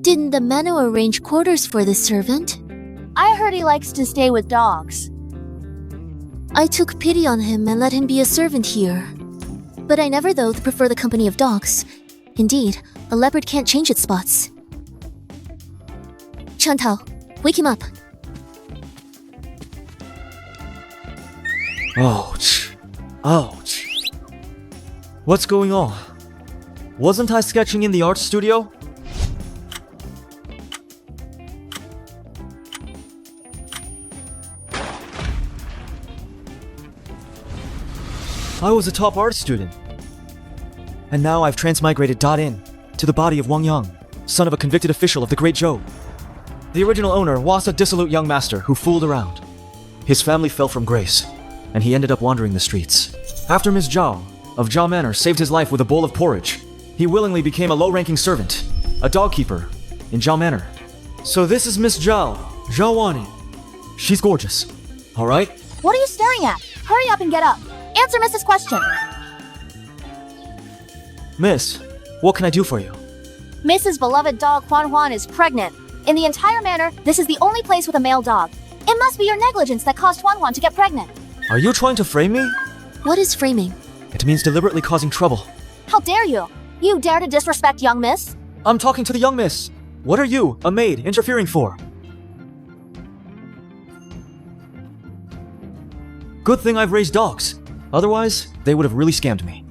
Didn't the manor arrange quarters for the servant? I heard he likes to stay with dogs. I took pity on him and let him be a servant here. But I never, though, prefer the company of dogs. Indeed, a leopard can't change its spots. Chantao, wake him up. Ouch. Ouch. What's going on? Wasn't I sketching in the art studio? I was a top art student. And now I've transmigrated Da-in to the body of Wang Yang, son of a convicted official of the Great Zhou. The original owner was a dissolute young master who fooled around. His family fell from grace, and he ended up wandering the streets. After Miss Zhao of Zhao Manor saved his life with a bowl of porridge, he willingly became a low-ranking servant, a dog keeper, in Zhao Manor. So this is Miss Zhao, Zhao Wani. She's gorgeous, alright? What are you staring at? Hurry up and get up. Answer Mrs. question. Miss, what can I do for you? Mrs. beloved dog Huan Huan is pregnant. In the entire manor, this is the only place with a male dog. It must be your negligence that caused Huan Huan to get pregnant. Are you trying to frame me? What is framing? It means deliberately causing trouble. How dare you? You dare to disrespect young miss? I'm talking to the young miss. What are you, a maid, interfering for? Good thing I've raised dogs. Otherwise, they would have really scammed me.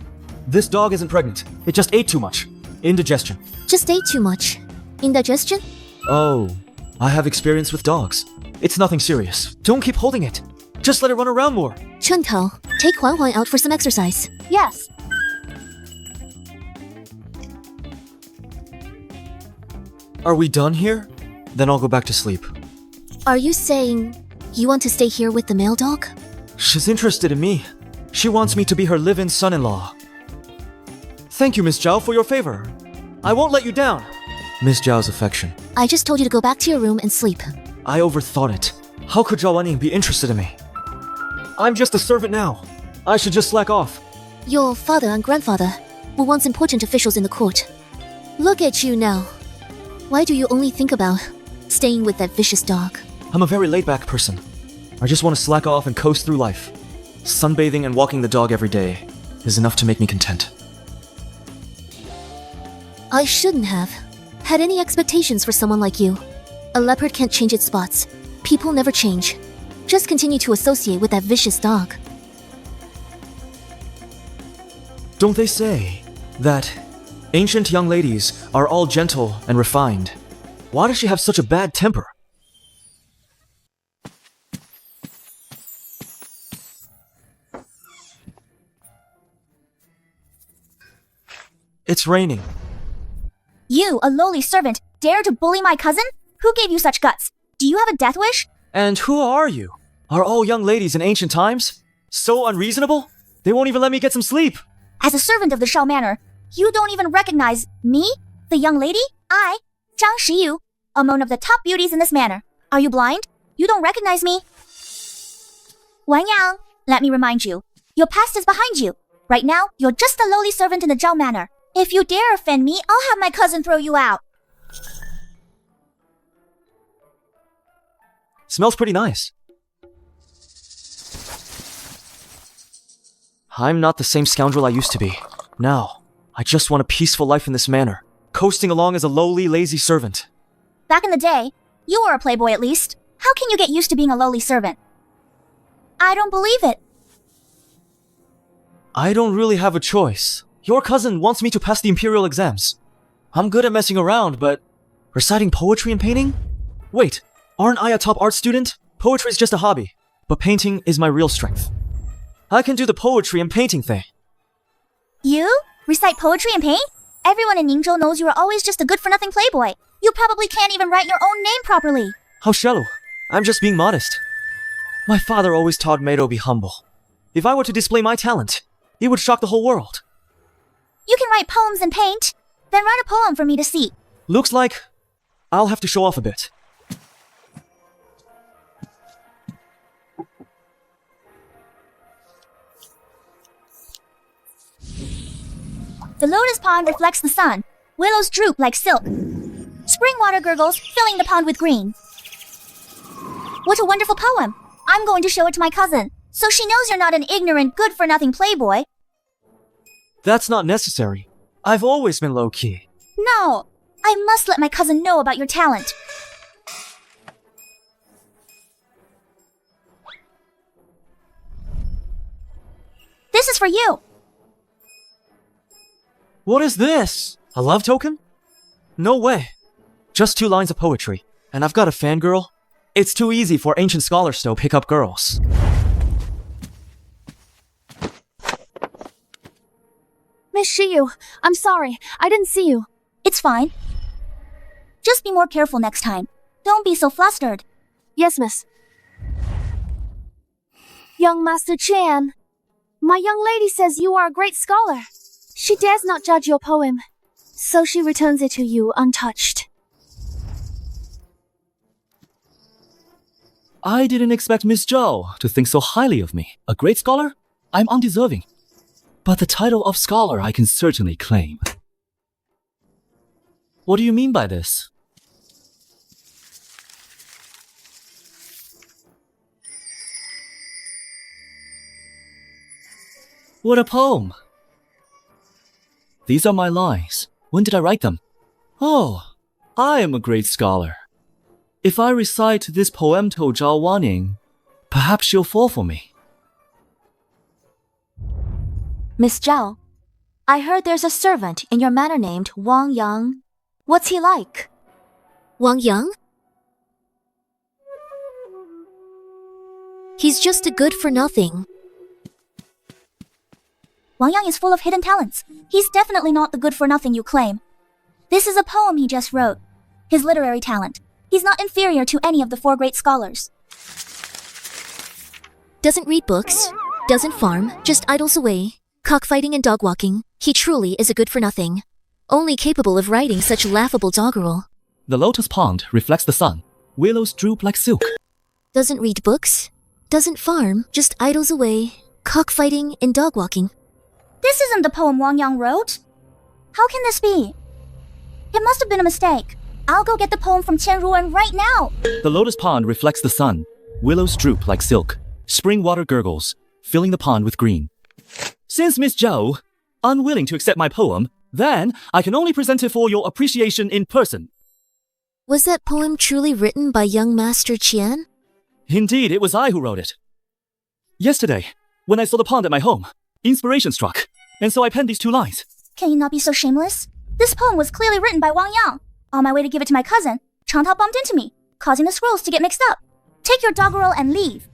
This dog isn't pregnant. It just ate too much. Indigestion. Just ate too much. Indigestion? Oh, I have experience with dogs. It's nothing serious. Don't keep holding it. Just let it run around more. Chantao, take Huan Huan out for some exercise. Yes. Are we done here? Then I'll go back to sleep. Are you saying you want to stay here with the male dog? She's interested in me. She wants me to be her live-in son-in-law. Thank you, Miss Zhao, for your favor. I won't let you down. Miss Zhao's affection. I just told you to go back to your room and sleep. I overthought it. How could Zhao Wanning be interested in me? I'm just a servant now. I should just slack off. Your father and grandfather were once important officials in the court. Look at you now. Why do you only think about staying with that vicious dog? I'm a very laid-back person. I just want to slack off and coast through life. Sunbathing and walking the dog every day is enough to make me content. I shouldn't have had any expectations for someone like you. A leopard can't change its spots. People never change. Just continue to associate with that vicious dog. Don't they say that ancient young ladies are all gentle and refined? Why does she have such a bad temper? It's raining. You, a lowly servant, dare to bully my cousin? Who gave you such guts? Do you have a death wish? And who are you? Are all young ladies in ancient times so unreasonable? They won't even let me get some sleep. As a servant of the Shao Manor, you don't even recognize me, the young lady? I, Zhang Shiyu, am one of the top beauties in this manor. Are you blind? You don't recognize me? Wang Yang, let me remind you, your past is behind you. Right now, you're just a lowly servant in the Zhao Manor. If you dare offend me, I'll have my cousin throw you out. Smells pretty nice. I'm not the same scoundrel I used to be. Now, I just want a peaceful life in this manor, coasting along as a lowly, lazy servant. Back in the day, you were a playboy at least. How can you get used to being a lowly servant? I don't believe it. I don't really have a choice. Your cousin wants me to pass the imperial exams. I'm good at messing around, but reciting poetry and painting? Wait, aren't I a top art student? Poetry's just a hobby, but painting is my real strength. I can do the poetry and painting thing. You? Recite poetry and paint? Everyone in Ningzhou knows you are always just a good-for-nothing playboy. You probably can't even write your own name properly. How shallow. I'm just being modest. My father always taught me to be humble. If I were to display my talent, it would shock the whole world. You can write poems and paint. Then write a poem for me to see. Looks like I'll have to show off a bit. The lotus pond reflects the sun. Willows droop like silk. Spring water gurgles, filling the pond with green. What a wonderful poem. I'm going to show it to my cousin, so she knows you're not an ignorant, good-for-nothing playboy. That's not necessary. I've always been low-key. No, I must let my cousin know about your talent. This is for you. What is this? A love token? No way. Just 2 lines of poetry, and I've got a fangirl? It's too easy for ancient scholars to pick up girls. Miss Shiyu, I'm sorry. I didn't see you. It's fine. Just be more careful next time. Don't be so flustered. Yes, miss. Young Master Chan, my young lady says you are a great scholar. She dares not judge your poem, so she returns it to you untouched. I didn't expect Miss Zhao to think so highly of me. A great scholar? I'm undeserving. But the title of scholar I can certainly claim. What do you mean by this? What a poem! These are my lines. When did I write them? Oh, I am a great scholar. If I recite this poem to Zhao Wanning, perhaps she'll fall for me. Miss Zhao, I heard there's a servant in your manor named Wang Yang. What's he like? Wang Yang? He's just a good-for-nothing. Wang Yang is full of hidden talents. He's definitely not the good-for-nothing you claim. This is a poem he just wrote. His literary talent. He's not inferior to any of the 4 great scholars. Doesn't read books, doesn't farm, just idles away, cockfighting and dog-walking. He truly is a good-for-nothing. Only capable of writing such laughable doggerel. The lotus pond reflects the sun. Willows droop like silk. Doesn't read books, doesn't farm, just idles away, cockfighting and dog-walking. This isn't the poem Wang Yang wrote. How can this be? It must have been a mistake. I'll go get the poem from Qian Ruan right now. The lotus pond reflects the sun. Willows droop like silk. Spring water gurgles, filling the pond with green. Since Miss Zhao, unwilling to accept my poem, then I can only present it for your appreciation in person. Was that poem truly written by young Master Qian? Indeed, it was I who wrote it. Yesterday, when I saw the pond at my home, inspiration struck, and so I penned these 2 lines. Can you not be so shameless? This poem was clearly written by Wang Yang. On my way to give it to my cousin, Chang Tao bumped into me, causing the scrolls to get mixed up. Take your doggerel and leave.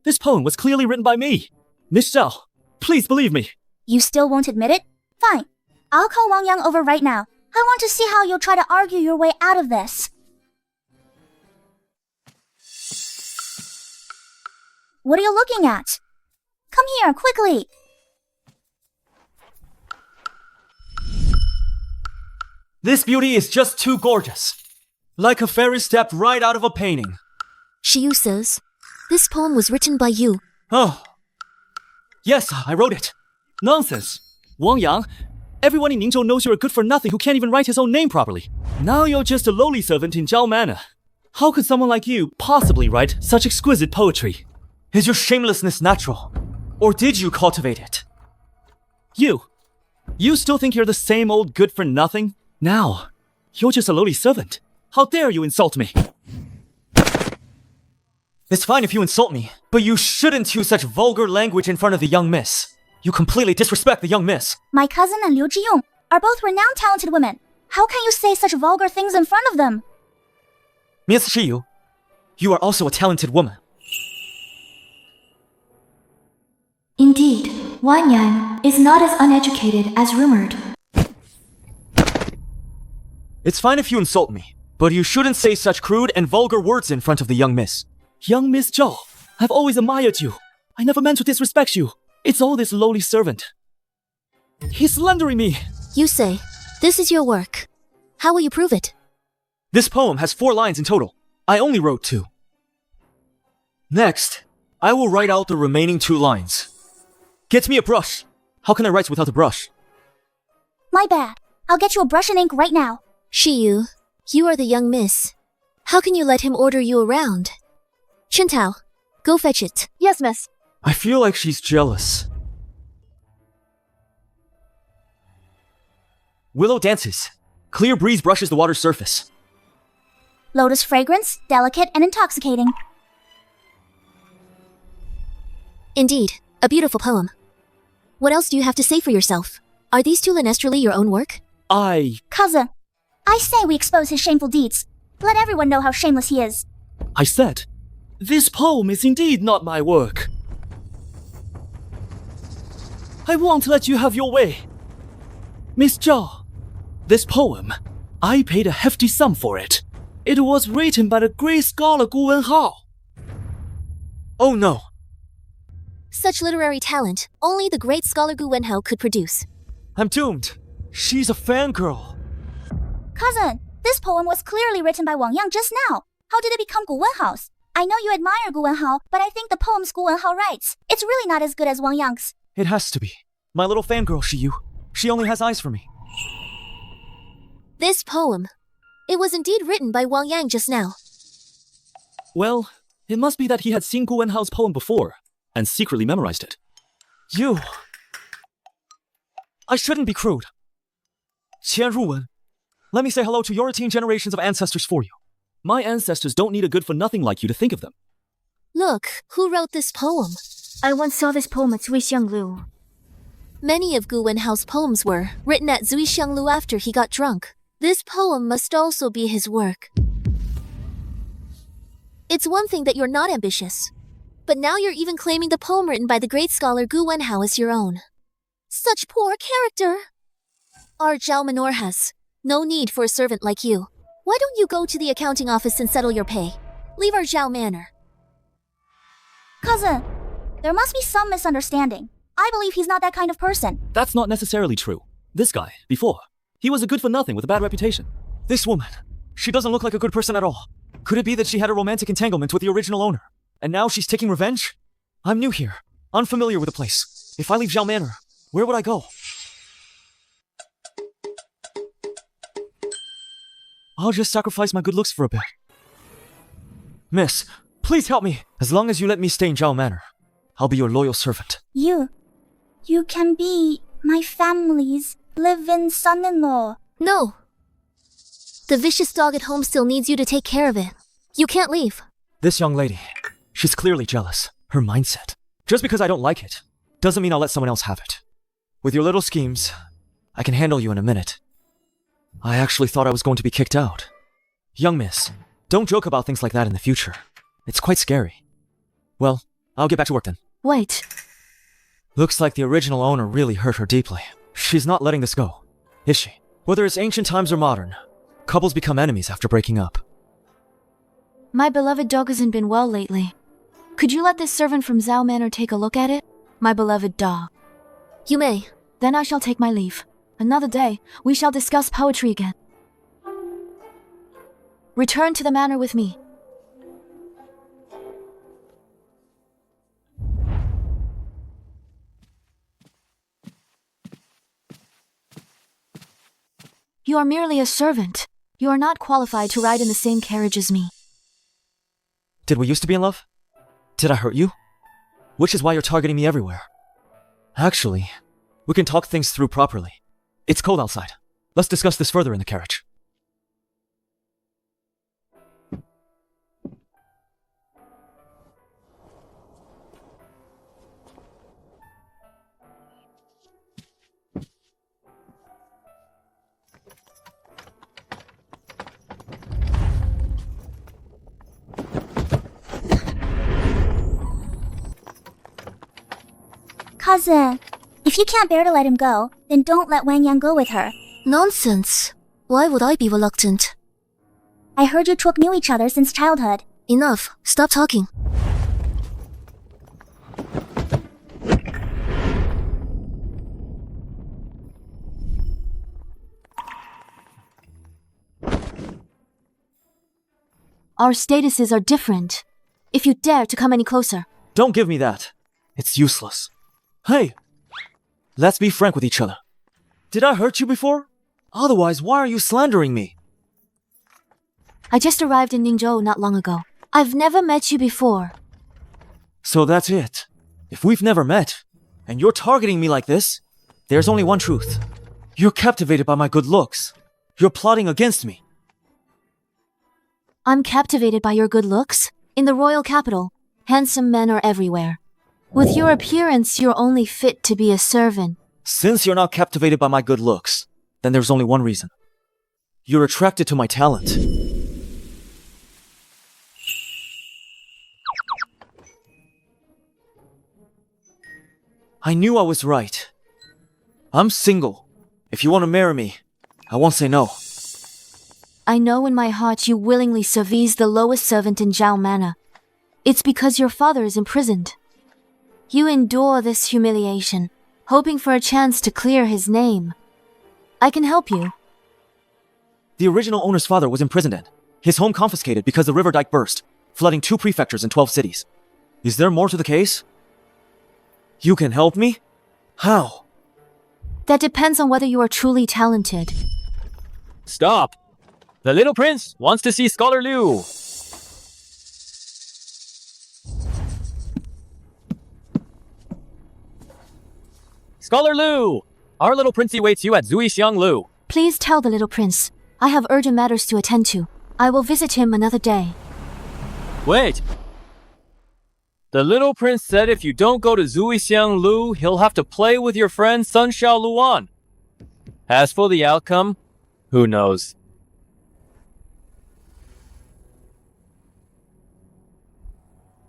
This poem was clearly written by me. Miss Zhao, please believe me. You still won't admit it? Fine. I'll call Wang Yang over right now. I want to see how you'll try to argue your way out of this. What are you looking at? Come here, quickly. This beauty is just too gorgeous. Like a fairy stepped right out of a painting. Shiyu says, this poem was written by you. Oh. Yes, I wrote it. Nonsense. Wang Yang, everyone in Ningzhou knows you're a good-for-nothing who can't even write his own name properly. Now you're just a lowly servant in Zhao Manor. How could someone like you possibly write such exquisite poetry? Is your shamelessness natural? Or did you cultivate it? You still think you're the same old good-for-nothing? Now, you're just a lowly servant. How dare you insult me? It's fine if you insult me, but you shouldn't use such vulgar language in front of the young miss. You completely disrespect the young miss. My cousin and Liu Zhiyong are both renowned talented women. How can you say such vulgar things in front of them? Miss Shiyu, you are also a talented woman. Indeed, Wang Yang is not as uneducated as rumored. It's fine if you insult me, but you shouldn't say such crude and vulgar words in front of the young miss. Young Miss Zhao, I've always admired you. I never meant to disrespect you. It's all this lowly servant. He's slandering me. You say, this is your work. How will you prove it? This poem has 4 lines in total. I only wrote 2. Next, I will write out the remaining 2 lines. Get me a brush! How can I write without a brush? My bad. I'll get you a brush and ink right now. Shiyu, you are the young miss. How can you let him order you around? Chintao, go fetch it. Yes, miss. I feel like she's jealous. Willow dances. Clear breeze brushes the water's surface. Lotus fragrance, delicate and intoxicating. Indeed, a beautiful poem. What else do you have to say for yourself? Are these two linestrally your own work? Cousin, I say we expose his shameful deeds. Let everyone know how shameless he is. I said, this poem is indeed not my work. I won't let you have your way. Miss Zhao, this poem, I paid a hefty sum for it. It was written by the great scholar Gu Wenhao. Oh no! Such literary talent, only the great scholar Gu Wenhao could produce. I'm doomed. She's a fangirl. Cousin, this poem was clearly written by Wang Yang just now. How did it become Gu Wenhao's? I know you admire Gu Wenhao, but I think the poems Gu Wenhao writes, it's really not as good as Wang Yang's. It has to be. My little fangirl, Shiyu. She only has eyes for me. This poem. It was indeed written by Wang Yang just now. Well, it must be that he had seen Gu Wenhao's poem before, and secretly memorized it. You... I shouldn't be crude. Qian Ruwen, let me say hello to your teen generations of ancestors for you. My ancestors don't need a good-for-nothing like you to think of them. Look, who wrote this poem? I once saw this poem at Zuixianglu. Many of Gu Wenhao's poems were written at Zuixianglu after he got drunk. This poem must also be his work. It's one thing that you're not ambitious, but now you're even claiming the poem written by the great scholar Gu Wenhao as your own. Such poor character! Our Zhao Manor has no need for a servant like you. Why don't you go to the accounting office and settle your pay? Leave our Zhao Manor. Cousin, there must be some misunderstanding. I believe he's not that kind of person. That's not necessarily true. This guy, before, he was a good-for-nothing with a bad reputation. This woman, she doesn't look like a good person at all. Could it be that she had a romantic entanglement with the original owner, and now she's taking revenge? I'm new here, unfamiliar with the place. If I leave Zhao Manor, where would I go? I'll just sacrifice my good looks for a bit. Miss, please help me. As long as you let me stay in Zhao Manor, I'll be your loyal servant. You can be my family's live-in son-in-law. No. The vicious dog at home still needs you to take care of it. You can't leave. This young lady, she's clearly jealous. Her mindset. Just because I don't like it, doesn't mean I'll let someone else have it. With your little schemes, I can handle you in a minute. I actually thought I was going to be kicked out. Young miss, don't joke about things like that in the future. It's quite scary. Well, I'll get back to work then. Wait. Looks like the original owner really hurt her deeply. She's not letting this go, is she? Whether it's ancient times or modern, couples become enemies after breaking up. My beloved dog hasn't been well lately. Could you let this servant from Zhao Manor take a look at it? My beloved dog. You may. Then I shall take my leave. Another day, we shall discuss poetry again. Return to the manor with me. You are merely a servant. You are not qualified to ride in the same carriage as me. Did we used to be in love? Did I hurt you? Which is why you're targeting me everywhere. Actually, we can talk things through properly. It's cold outside. Let's discuss this further in the carriage. Cousin, if you can't bear to let him go, then don't let Wang Yang go with her. Nonsense. Why would I be reluctant? I heard you two knew each other since childhood. Enough. Stop talking. Our statuses are different. If you dare to come any closer. Don't give me that. It's useless. Hey! Let's be frank with each other. Did I hurt you before? Otherwise, why are you slandering me? I just arrived in Ningzhou not long ago. I've never met you before. So that's it. If we've never met, and you're targeting me like this, there's only one truth. You're captivated by my good looks. You're plotting against me. I'm captivated by your good looks. In the royal capital, handsome men are everywhere. With your appearance, you're only fit to be a servant. Since you're not captivated by my good looks, then there's only one reason. You're attracted to my talent. I knew I was right. I'm single. If you want to marry me, I won't say no. I know in my heart you willingly service the lowest servant in Zhao Manor. It's because your father is imprisoned. You endure this humiliation, hoping for a chance to clear his name. I can help you. The original owner's father was imprisoned and his home confiscated because the river dike burst, flooding 2 prefectures in 12 cities. Is there more to the case? You can help me? How? That depends on whether you are truly talented. Stop! The little prince wants to see Scholar Liu. Scholar Liu! Our little princey waits you at Zuixiang Lu. Please tell the little prince. I have urgent matters to attend to. I will visit him another day. Wait! The little prince said if you don't go to Zuixiang Lu, he'll have to play with your friend Sun Xiao Luan. As for the outcome, who knows?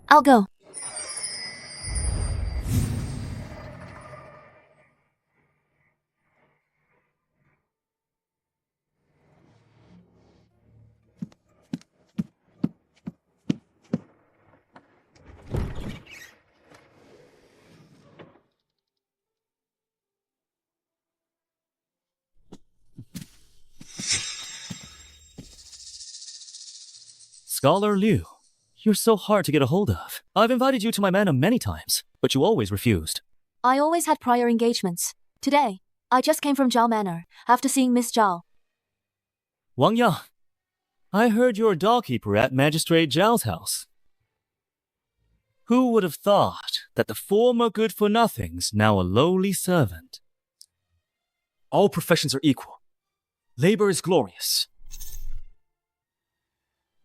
I'll go. Scholar Liu, you're so hard to get a hold of. I've invited you to my manor many times, but you always refused. I always had prior engagements. Today, I just came from Zhao Manor after seeing Miss Zhao. Wang Yang, I heard you're a doorkeeper at Magistrate Zhao's house. Who would have thought that the former good-for-nothing's now a lowly servant? All professions are equal. Labor is glorious.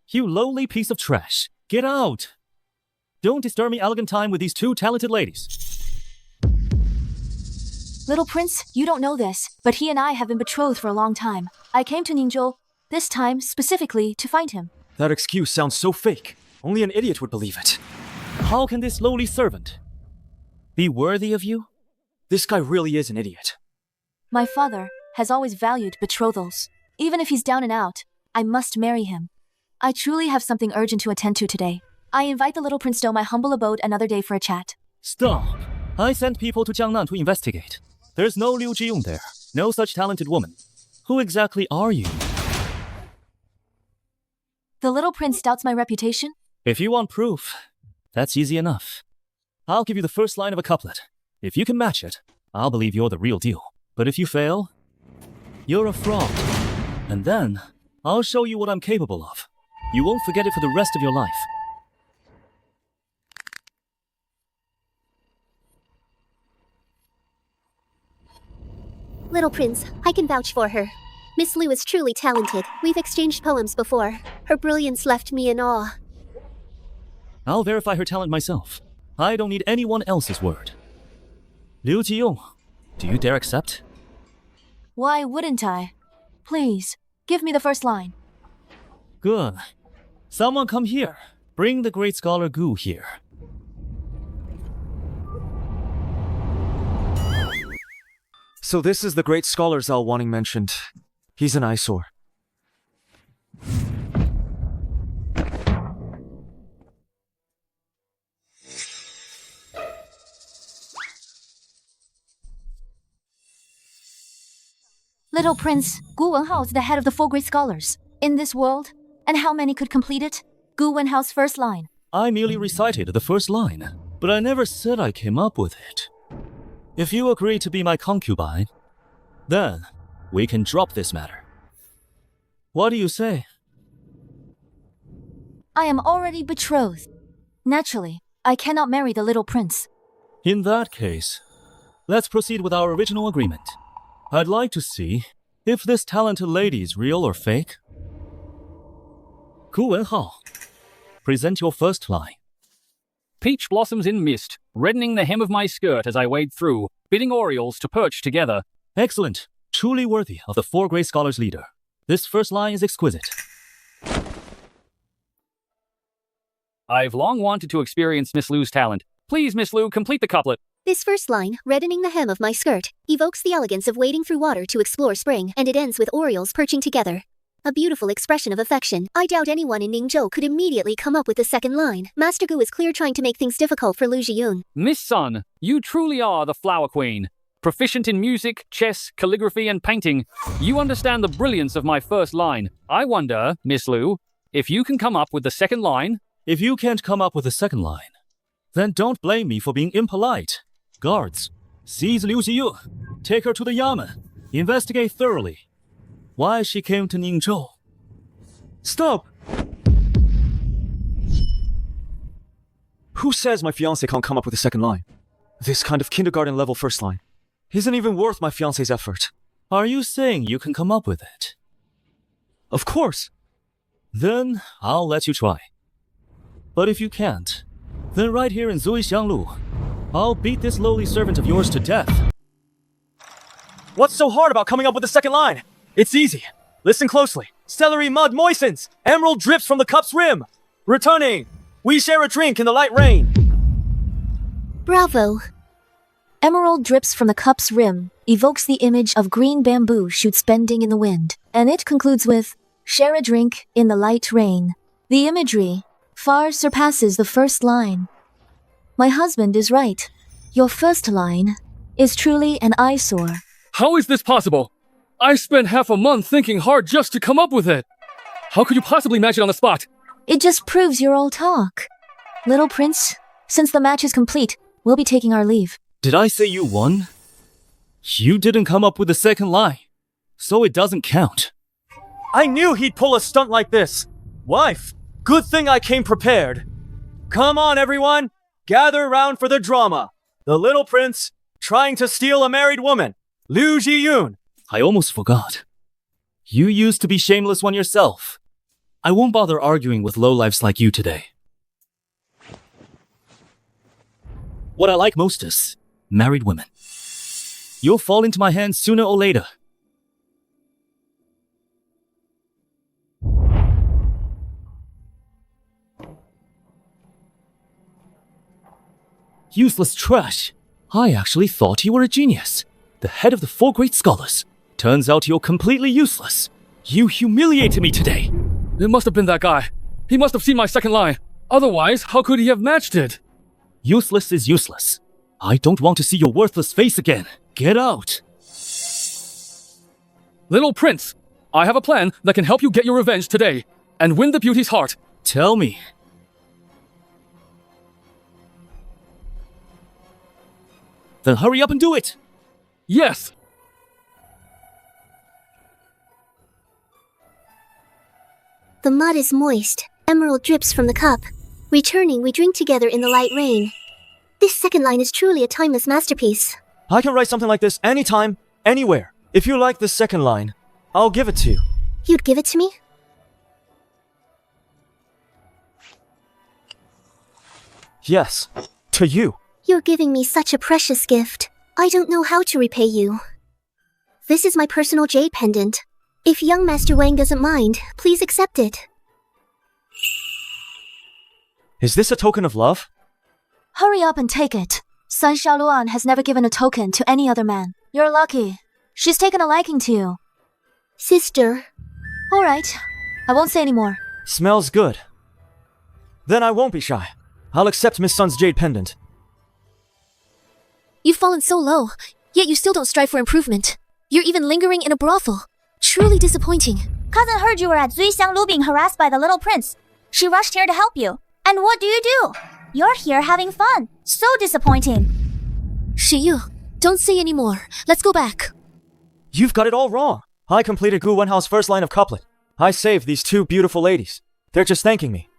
You lowly piece of trash. Get out! Don't disturb me elegant time with these 2 talented ladies. Little prince, you don't know this, but he and I have been betrothed for a long time. I came to Ningzhou, this time specifically to find him. That excuse sounds so fake. Only an idiot would believe it. How can this lowly servant be worthy of you? This guy really is an idiot. My father has always valued betrothals. Even if he's down and out, I must marry him. I truly have something urgent to attend to today. I invite the little prince to my humble abode another day for a chat. Stop! I sent people to Jiangnan to investigate. There's no Liu Jiyong there. No such talented woman. Who exactly are you? The little prince doubts my reputation? If you want proof, that's easy enough. I'll give you the first line of a couplet. If you can match it, I'll believe you're the real deal. But if you fail, you're a fraud. And then, I'll show you what I'm capable of. You won't forget it for the rest of your life. Little Prince, I can vouch for her. Miss Liu is truly talented. We've exchanged poems before. Her brilliance left me in awe. I'll verify her talent myself. I don't need anyone else's word. Liu Jiyong, do you dare accept? Why wouldn't I? Please, give me the first line. Good. Someone come here. Bring the great scholar Gu here. So this is the great scholar Zhao Wanning mentioned. He's an eyesore. Little Prince, Gu Wenhao is the head of the 4 great scholars. In this world, and how many could complete it? Gu Wenhao's first line. I merely recited the first line, but I never said I came up with it. If you agree to be my concubine, then we can drop this matter. What do you say? I am already betrothed. Naturally, I cannot marry the little prince. In that case, let's proceed with our original agreement. I'd like to see if this talented lady is real or fake. Gu Wenhao, present your first line. Peach blossoms in mist, reddening the hem of my skirt as I wade through, bidding orioles to perch together. Excellent. Truly worthy of the 4 Grey Scholars leader. This first line is exquisite. I've long wanted to experience Miss Lu's talent. Please, Miss Lu, complete the couplet. This first line, reddening the hem of my skirt, evokes the elegance of wading through water to explore spring, and it ends with orioles perching together. A beautiful expression of affection. I doubt anyone in Ningzhou could immediately come up with the second line. Master Gu is clear trying to make things difficult for Lu Zhiyun. Miss Sun, you truly are the flower queen. Proficient in music, chess, calligraphy, and painting, you understand the brilliance of my first line. I wonder, Miss Lu, if you can come up with the second line? If you can't come up with the second line, then don't blame me for being impolite. Guards, seize Liu Ziyun. Take her to the Yamen. Investigate thoroughly why she came to Ningzhou. Stop! Who says my fiancé can't come up with a second line? This kind of kindergarten level first line isn't even worth my fiancé's effort. Are you saying you can come up with it? Of course. Then I'll let you try. But if you can't, then right here in Zuixianglu, I'll beat this lowly servant of yours to death. What's so hard about coming up with a second line? It's easy. Listen closely. Celery mud moistens. Emerald drips from the cup's rim. Returning. We share a drink in the light rain. Bravo. Emerald drips from the cup's rim, evokes the image of green bamboo shoots bending in the wind, and it concludes with, share a drink in the light rain. The imagery far surpasses the first line. My husband is right. Your first line is truly an eyesore. How is this possible? I spent half a month thinking hard just to come up with it. How could you possibly match it on the spot? It just proves your old talk. Little Prince, since the match is complete, we'll be taking our leave. Did I say you won? You didn't come up with the second line, so it doesn't count. I knew he'd pull a stunt like this. Wife, good thing I came prepared. Come on, everyone. Gather around for the drama. The little prince trying to steal a married woman. Liu Zhiyun. I almost forgot. You used to be shameless one yourself. I won't bother arguing with lowlifes like you today. What I like most is married women. You'll fall into my hands sooner or later. Useless trash. I actually thought you were a genius. The head of the 4 Great Scholars. Turns out you're completely useless. You humiliated me today. It must have been that guy. He must have seen my second line. Otherwise, how could he have matched it? Useless is useless. I don't want to see your worthless face again. Get out. Little Prince, I have a plan that can help you get your revenge today and win the beauty's heart. Tell me. Then hurry up and do it. Yes. The mud is moist. Emerald drips from the cup. Returning, we drink together in the light rain. This second line is truly a timeless masterpiece. I can write something like this anytime, anywhere. If you like the second line, I'll give it to you. You'd give it to me? Yes, to you. You're giving me such a precious gift. I don't know how to repay you. This is my personal jade pendant. If young Master Wang doesn't mind, please accept it. Is this a token of love? Hurry up and take it. Sun Xiaoluan has never given a token to any other man. You're lucky. She's taken a liking to you. Sister. All right. I won't say any more. Smells good. Then I won't be shy. I'll accept Miss Sun's jade pendant. You've fallen so low, yet you still don't strive for improvement. You're even lingering in a brothel. Truly disappointing. Cousin heard you were at Zuixianglu being harassed by the little prince. She rushed here to help you. And what do? You're here having fun. So disappointing. Shiyu, Don't say any more. Let's go back. You've got it all wrong. I completed Gu Wenhao's first line of couplet. I saved these two beautiful ladies. They're just thanking me.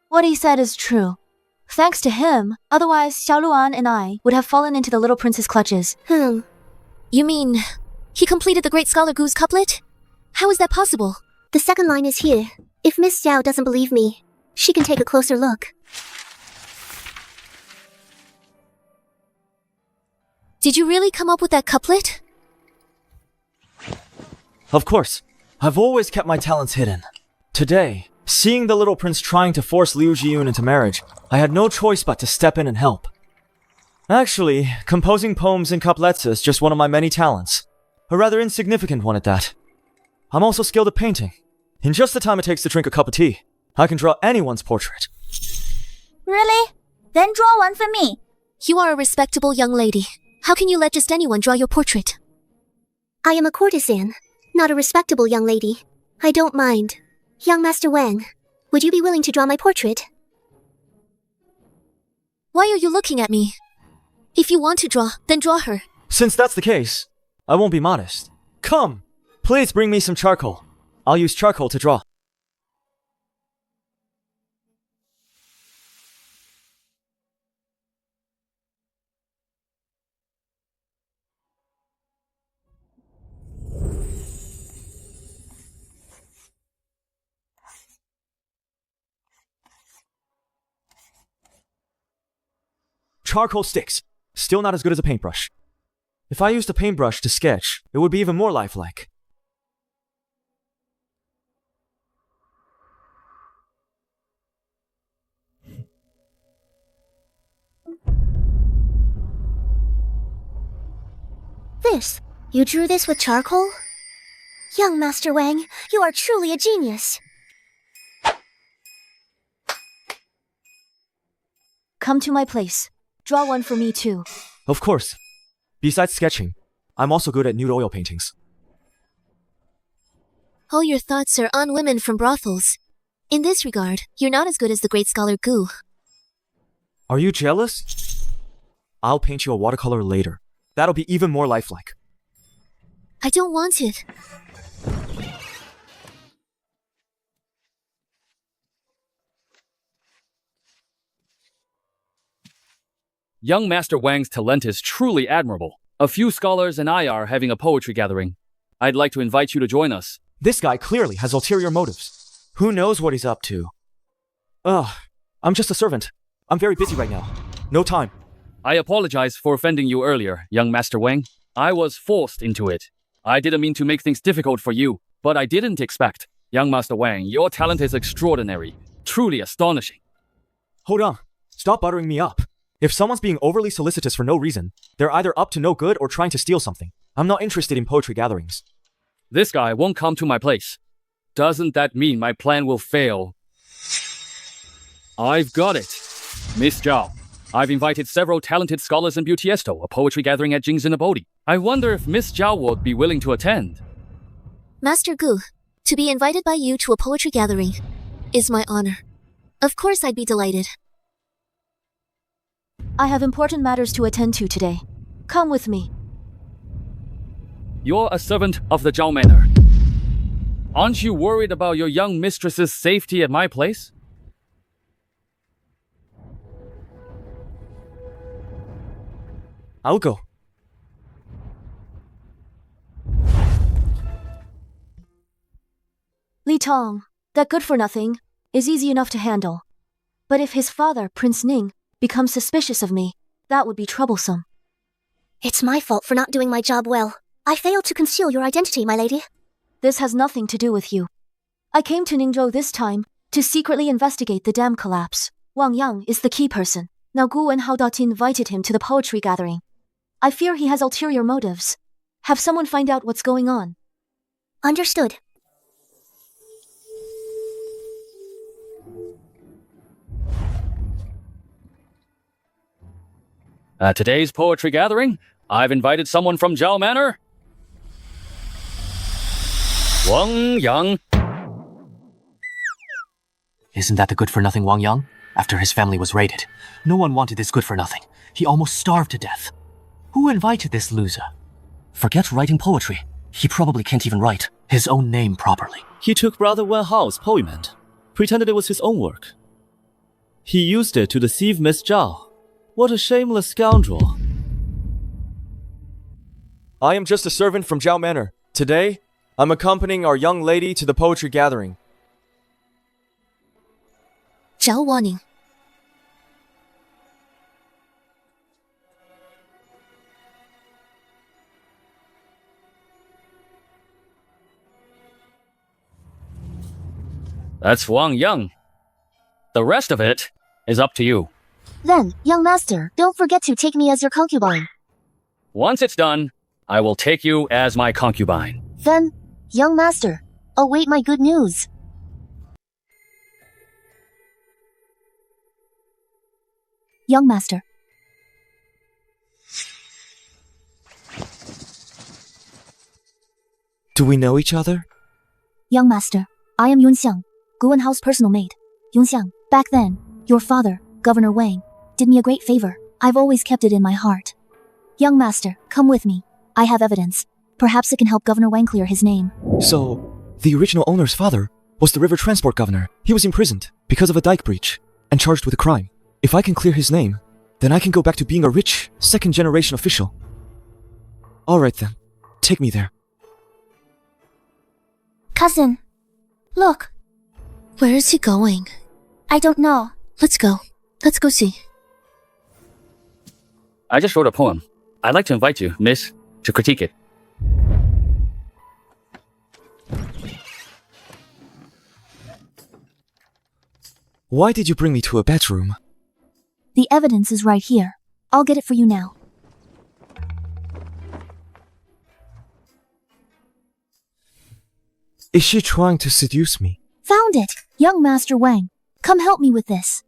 What he said is true. Thanks to him, otherwise Xiao Luan and I would have fallen into the little prince's clutches. You mean, he completed the great scholar Gu's couplet? How is that possible? The second line is here. If Miss Xiao doesn't believe me, she can take a closer look. Did you really come up with that couplet? Of course. I've always kept my talents hidden. Today, seeing the little prince trying to force Liu Jiyun into marriage, I had no choice but to step in and help. Actually, composing poems and couplets is just one of my many talents. A rather insignificant one at that. I'm also skilled at painting. In just the time it takes to drink a cup of tea, I can draw anyone's portrait. Really? Then draw one for me. You are a respectable young lady. How can you let just anyone draw your portrait? I am a courtesan, not a respectable young lady. I don't mind. Young Master Wang, would you be willing to draw my portrait? Why are you looking at me? If you want to draw, then draw her. Since that's the case, I won't be modest. Come! Please bring me some charcoal. I'll use charcoal to draw. Charcoal sticks. Still not as good as a paintbrush. If I used a paintbrush to sketch, it would be even more lifelike. This? You drew this with charcoal? Young Master Wang, you are truly a genius. Come to my place. Draw one for me too. Of course. Besides sketching, I'm also good at nude oil paintings. All your thoughts are on women from brothels. In this regard, you're not as good as the great scholar Gu. Are you jealous? I'll paint you a watercolor later. That'll be even more lifelike. I don't want it. Young Master Wang's talent is truly admirable. A few scholars and I are having a poetry gathering. I'd like to invite you to join us. This guy clearly has ulterior motives. Who knows what he's up to? Ugh, I'm just a servant. I'm very busy right now. No time. I apologize for offending you earlier, young Master Wang. I was forced into it. I didn't mean to make things difficult for you, but I didn't expect. Young Master Wang, your talent is extraordinary. Truly astonishing. Hold on. Stop buttering me up. If someone's being overly solicitous for no reason, they're either up to no good or trying to steal something. I'm not interested in poetry gatherings. This guy won't come to my place. Doesn't that mean my plan will fail? I've got it. Miss Zhao, I've invited several talented scholars in Beautiesto, a poetry gathering at Jingzhen Abode. I wonder if Miss Zhao would be willing to attend. Master Gu, to be invited by you to a poetry gathering is my honor. Of course I'd be delighted. I have important matters to attend to today. Come with me. You're a servant of the Zhao Manor. Aren't you worried about your young mistress's safety at my place? I'll go. Li Tong, that good-for-nothing, is easy enough to handle. But if his father, Prince Ning, becomes suspicious of me, that would be troublesome. It's my fault for not doing my job well. I failed to conceal your identity, my lady. This has nothing to do with you. I came to Ningzhou this time to secretly investigate the dam collapse. Wang Yang is the key person. Now Gu Wenhao invited him to the poetry gathering. I fear he has ulterior motives. Have someone find out what's going on. Understood. At today's poetry gathering, I've invited someone from Zhao Manor. Wang Yang. Isn't that the good-for-nothing Wang Yang? After his family was raided, no one wanted this good-for-nothing. He almost starved to death. Who invited this loser? Forget writing poetry. He probably can't even write His own name properly. He took Brother Wen Hao's poem and pretended it was his own work. He used it to deceive Miss Zhao. What a shameless scoundrel. I am just a servant from Zhao Manor. Today, I'm accompanying our young lady to the poetry gathering. Zhao Wanning. That's Wang Yang. The rest of it is up to you. Then, young master, don't forget to take me as your concubine. Once it's done, I will take you as my concubine. Then, young master, await my good news. Young master. Do we know each other? Young master, I am Yun Xiang, Guwen Hao's personal maid. Yun Xiang, back then, your father, Governor Wang, did me a great favor. I've always kept it in my heart. Young master, come with me. I have evidence. Perhaps it can help Governor Wang clear his name. So, the original owner's father was the river transport governor. He was imprisoned because of a dike breach and charged with a crime. If I can clear his name, then I can go back to being a rich, second-generation official. Alright then, take me there. Cousin, look. Where is he going? I don't know. Let's go. Let's go see. I just wrote a poem. I'd like to invite you, miss, to critique it. Why did you bring me to a bedroom? The evidence is right here. I'll get it for you now. Is she trying to seduce me? Found it! Young Master Wang, come help me with this.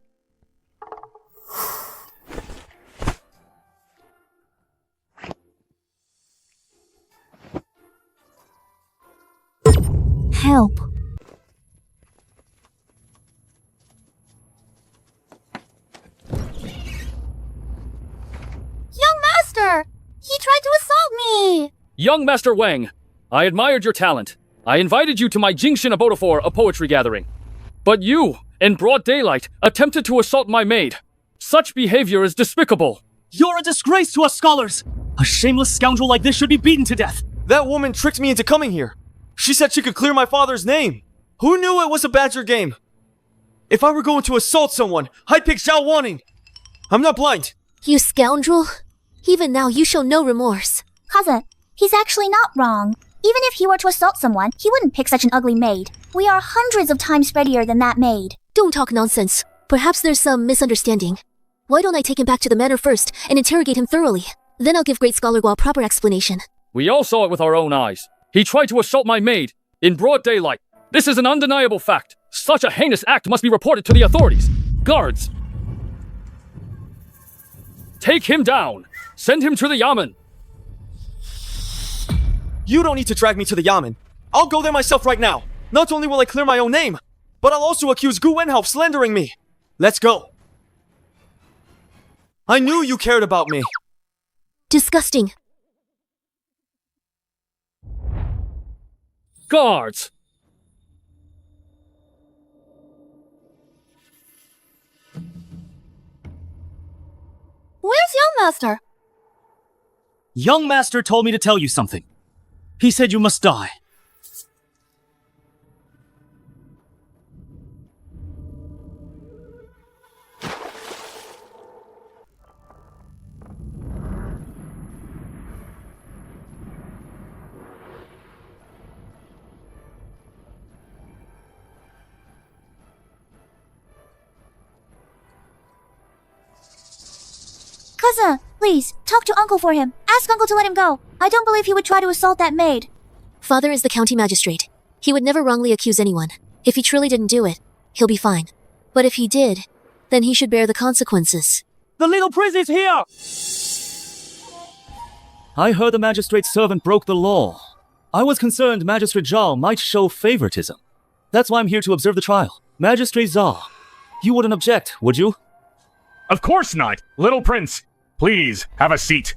Help. Young Master! He tried to assault me! Young Master Wang, I admired your talent. I invited you to my Jingshin Abotofor, a poetry gathering. But you, in broad daylight, attempted to assault my maid. Such behavior is despicable. You're a disgrace to us scholars! A shameless scoundrel like this should be beaten to death! That woman tricked me into coming here. She said she could clear my father's name. Who knew it was a badger game? If I were going to assault someone, I'd pick Zhao Wanning. I'm not blind. You scoundrel! Even now, you show no remorse. Cousin, he's actually not wrong. Even if he were to assault someone, he wouldn't pick such an ugly maid. We are hundreds of times prettier than that maid. Don't talk nonsense. Perhaps there's some misunderstanding. Why don't I take him back to the manor first and interrogate him thoroughly? Then I'll give Great Scholar Guo a proper explanation. We all saw it with our own eyes. He tried to assault my maid in broad daylight. This is an undeniable fact. Such a heinous act must be reported to the authorities. Guards! Take him down. Send him to the Yamen. You don't need to drag me to the Yamen. I'll go there myself right now. Not only will I clear my own name, but I'll also accuse Gu Wenhao of slandering me. Let's go. I knew you cared about me. Disgusting. Guards! Where's Young Master? Young Master told me to tell you something. He said you must die. Cousin, please, talk to Uncle for him. Ask Uncle to let him go. I don't believe he would try to assault that maid. Father is the county magistrate. He would never wrongly accuse anyone. If he truly didn't do it, he'll be fine. But if he did, then he should bear the consequences. The little prince is here! I heard the magistrate's servant broke the law. I was concerned Magistrate Zhao might show favoritism. That's why I'm here to observe the trial. Magistrate Zhao, you wouldn't object, would you? Of course not! Little Prince, please, have a seat.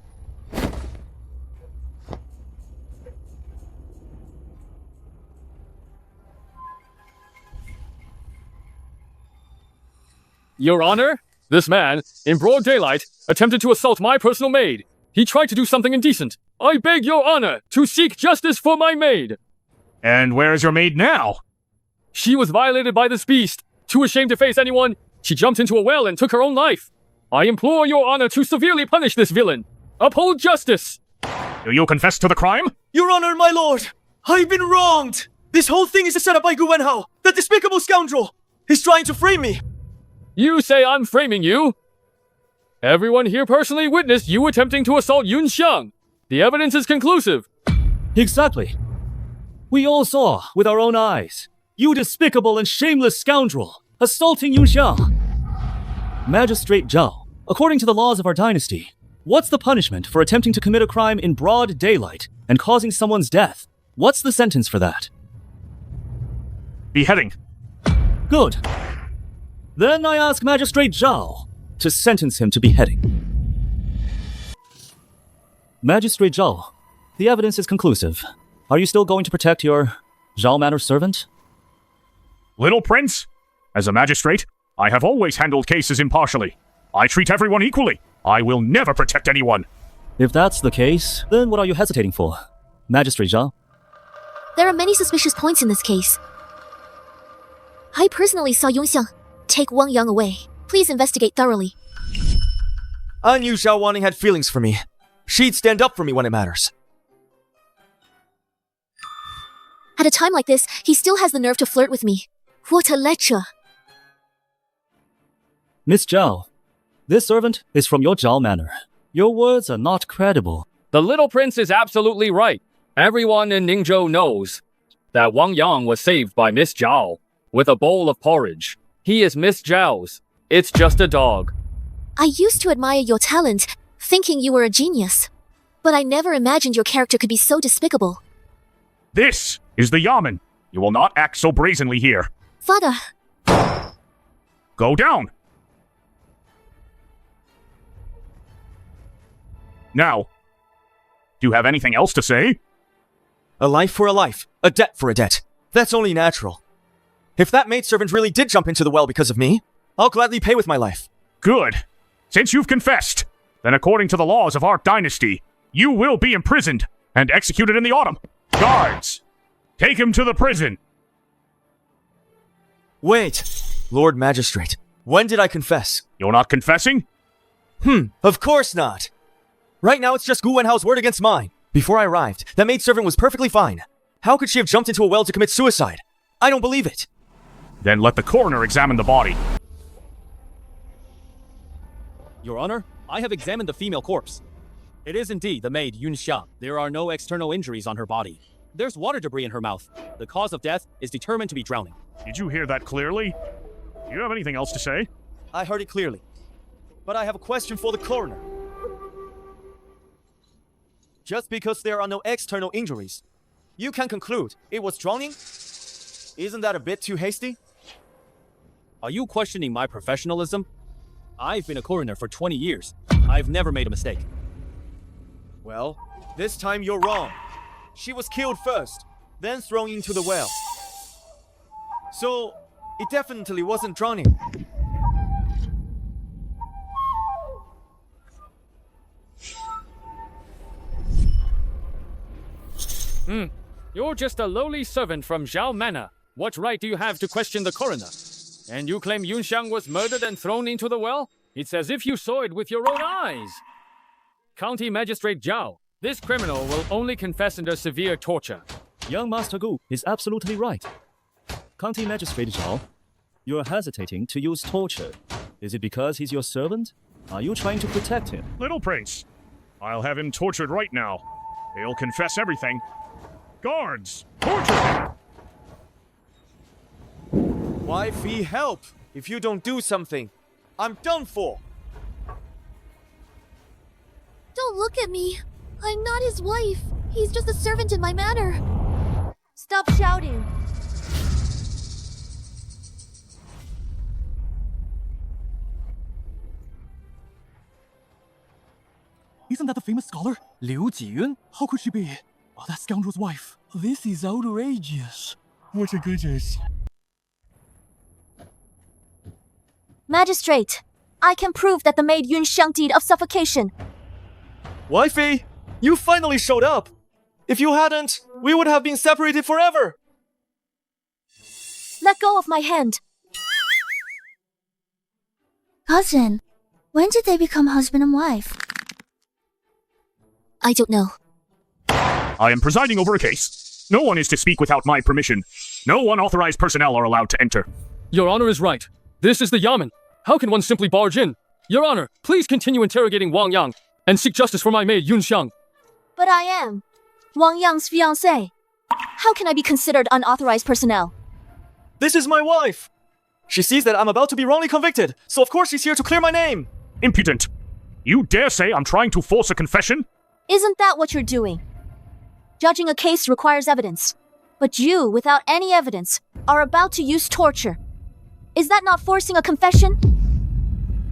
Your Honor, this man, in broad daylight, attempted to assault my personal maid. He tried to do something indecent. I beg your honor to seek justice for my maid. And where is your maid now? She was violated by this beast. Too ashamed to face anyone, she jumped into a well and took her own life. I implore your honor to severely punish this villain. Uphold justice. Do you confess to the crime? Your Honor, my lord! I've been wronged! This whole thing is a setup by Gu Wenhao! That despicable scoundrel! He's trying to frame me! You say I'm framing you? Everyone here personally witnessed you attempting to assault Yun Xiang. The evidence is conclusive. Exactly. We all saw with our own eyes. You despicable and shameless scoundrel, assaulting Yun Xiang. Magistrate Zhao, according to the laws of our dynasty, what's the punishment for attempting to commit a crime in broad daylight and causing someone's death? What's the sentence for that? Beheading. Good. Then I ask Magistrate Zhao to sentence him to beheading. Magistrate Zhao, the evidence is conclusive. Are you still going to protect your Zhao Manor servant? Little Prince, as a magistrate, I have always handled cases impartially. I treat everyone equally. I will never protect anyone. If that's the case, then what are you hesitating for? Magistrate Zhao? There are many suspicious points in this case. I personally saw Yongxiang take Wang Yang away. Please investigate thoroughly. I knew Zhao Wanning had feelings for me. She'd stand up for me when it matters. At a time like this, he still has the nerve to flirt with me. What a lecher. Miss Zhao, this servant is from your Zhao Manor. Your words are not credible. The little prince is absolutely right. Everyone in Ningzhou knows that Wang Yang was saved by Miss Zhao with a bowl of porridge. He is Miss Zhao's. It's just a dog. I used to admire your talent, thinking you were a genius. But I never imagined your character could be so despicable. This is the Yamen. You will not act so brazenly here. Father, Go down. Now, do you have anything else to say? A life for a life, a debt for a debt. That's only natural. If that maidservant really did jump into the well because of me, I'll gladly pay with my life. Good. Since you've confessed, then according to the laws of our dynasty, you will be imprisoned and executed in the autumn. Guards, take him to the prison. Wait, Lord Magistrate, when did I confess? You're not confessing? Of course not. Right now it's just Gu Wenhao's word against mine. Before I arrived, that maidservant was perfectly fine. How could she have jumped into a well to commit suicide? I don't believe it. Then let the coroner examine the body. Your Honor, I have examined the female corpse. It is indeed the maid Yun Xiang. There are no external injuries on her body. There's water debris in her mouth. The cause of death is determined to be drowning. Did you hear that clearly? Do you have anything else to say? I heard it clearly. But I have a question for the coroner. Just because there are no external injuries, you can conclude it was drowning? Isn't that a bit too hasty? Are you questioning my professionalism? I've been a coroner for 20 years. I've never made a mistake. Well, this time you're wrong. She was killed first, then thrown into the well. So, it definitely wasn't drowning. You're just a lowly servant from Zhao Manor. What right do you have to question the coroner? And you claim Yun Xiang was murdered and thrown into the well? It's as if you saw it with your own eyes. County Magistrate Zhao, this criminal will only confess under severe torture. Young Master Gu is absolutely right. County Magistrate Zhao, you're hesitating to use torture. Is it because he's your servant? Are you trying to protect him? Little Prince, I'll have him tortured right now. He'll confess everything. Guards, torture him! Wifey, help! If you don't do something, I'm done for! don't look at me. I'm not his wife. He's just a servant in my manor. Stop shouting. Isn't that the famous scholar, Liu Jiyun? How could she be? Oh, that scoundrel's wife. This is outrageous. What a goodness. Magistrate, I can prove that the maid Yunxiang died of suffocation. Wifey, you finally showed up. If you hadn't, we would have been separated forever. Let go of my hand. Cousin, when did they become husband and wife? I don't know. I am presiding over a case. No one is to speak without my permission. No unauthorized personnel are allowed to enter. Your Honor is right. This is the Yamen. How can one simply barge in? Your Honor, please continue interrogating Wang Yang and seek justice for my maid Yunxiang. But I am Wang Yang's fiancé. How can I be considered unauthorized personnel? This is my wife. She sees that I'm about to be wrongly convicted, so of course she's here to clear my name. Impudent. You dare say I'm trying to force a confession? Isn't that what you're doing? Judging a case requires evidence. But you, without any evidence, are about to use torture. Is that not forcing a confession?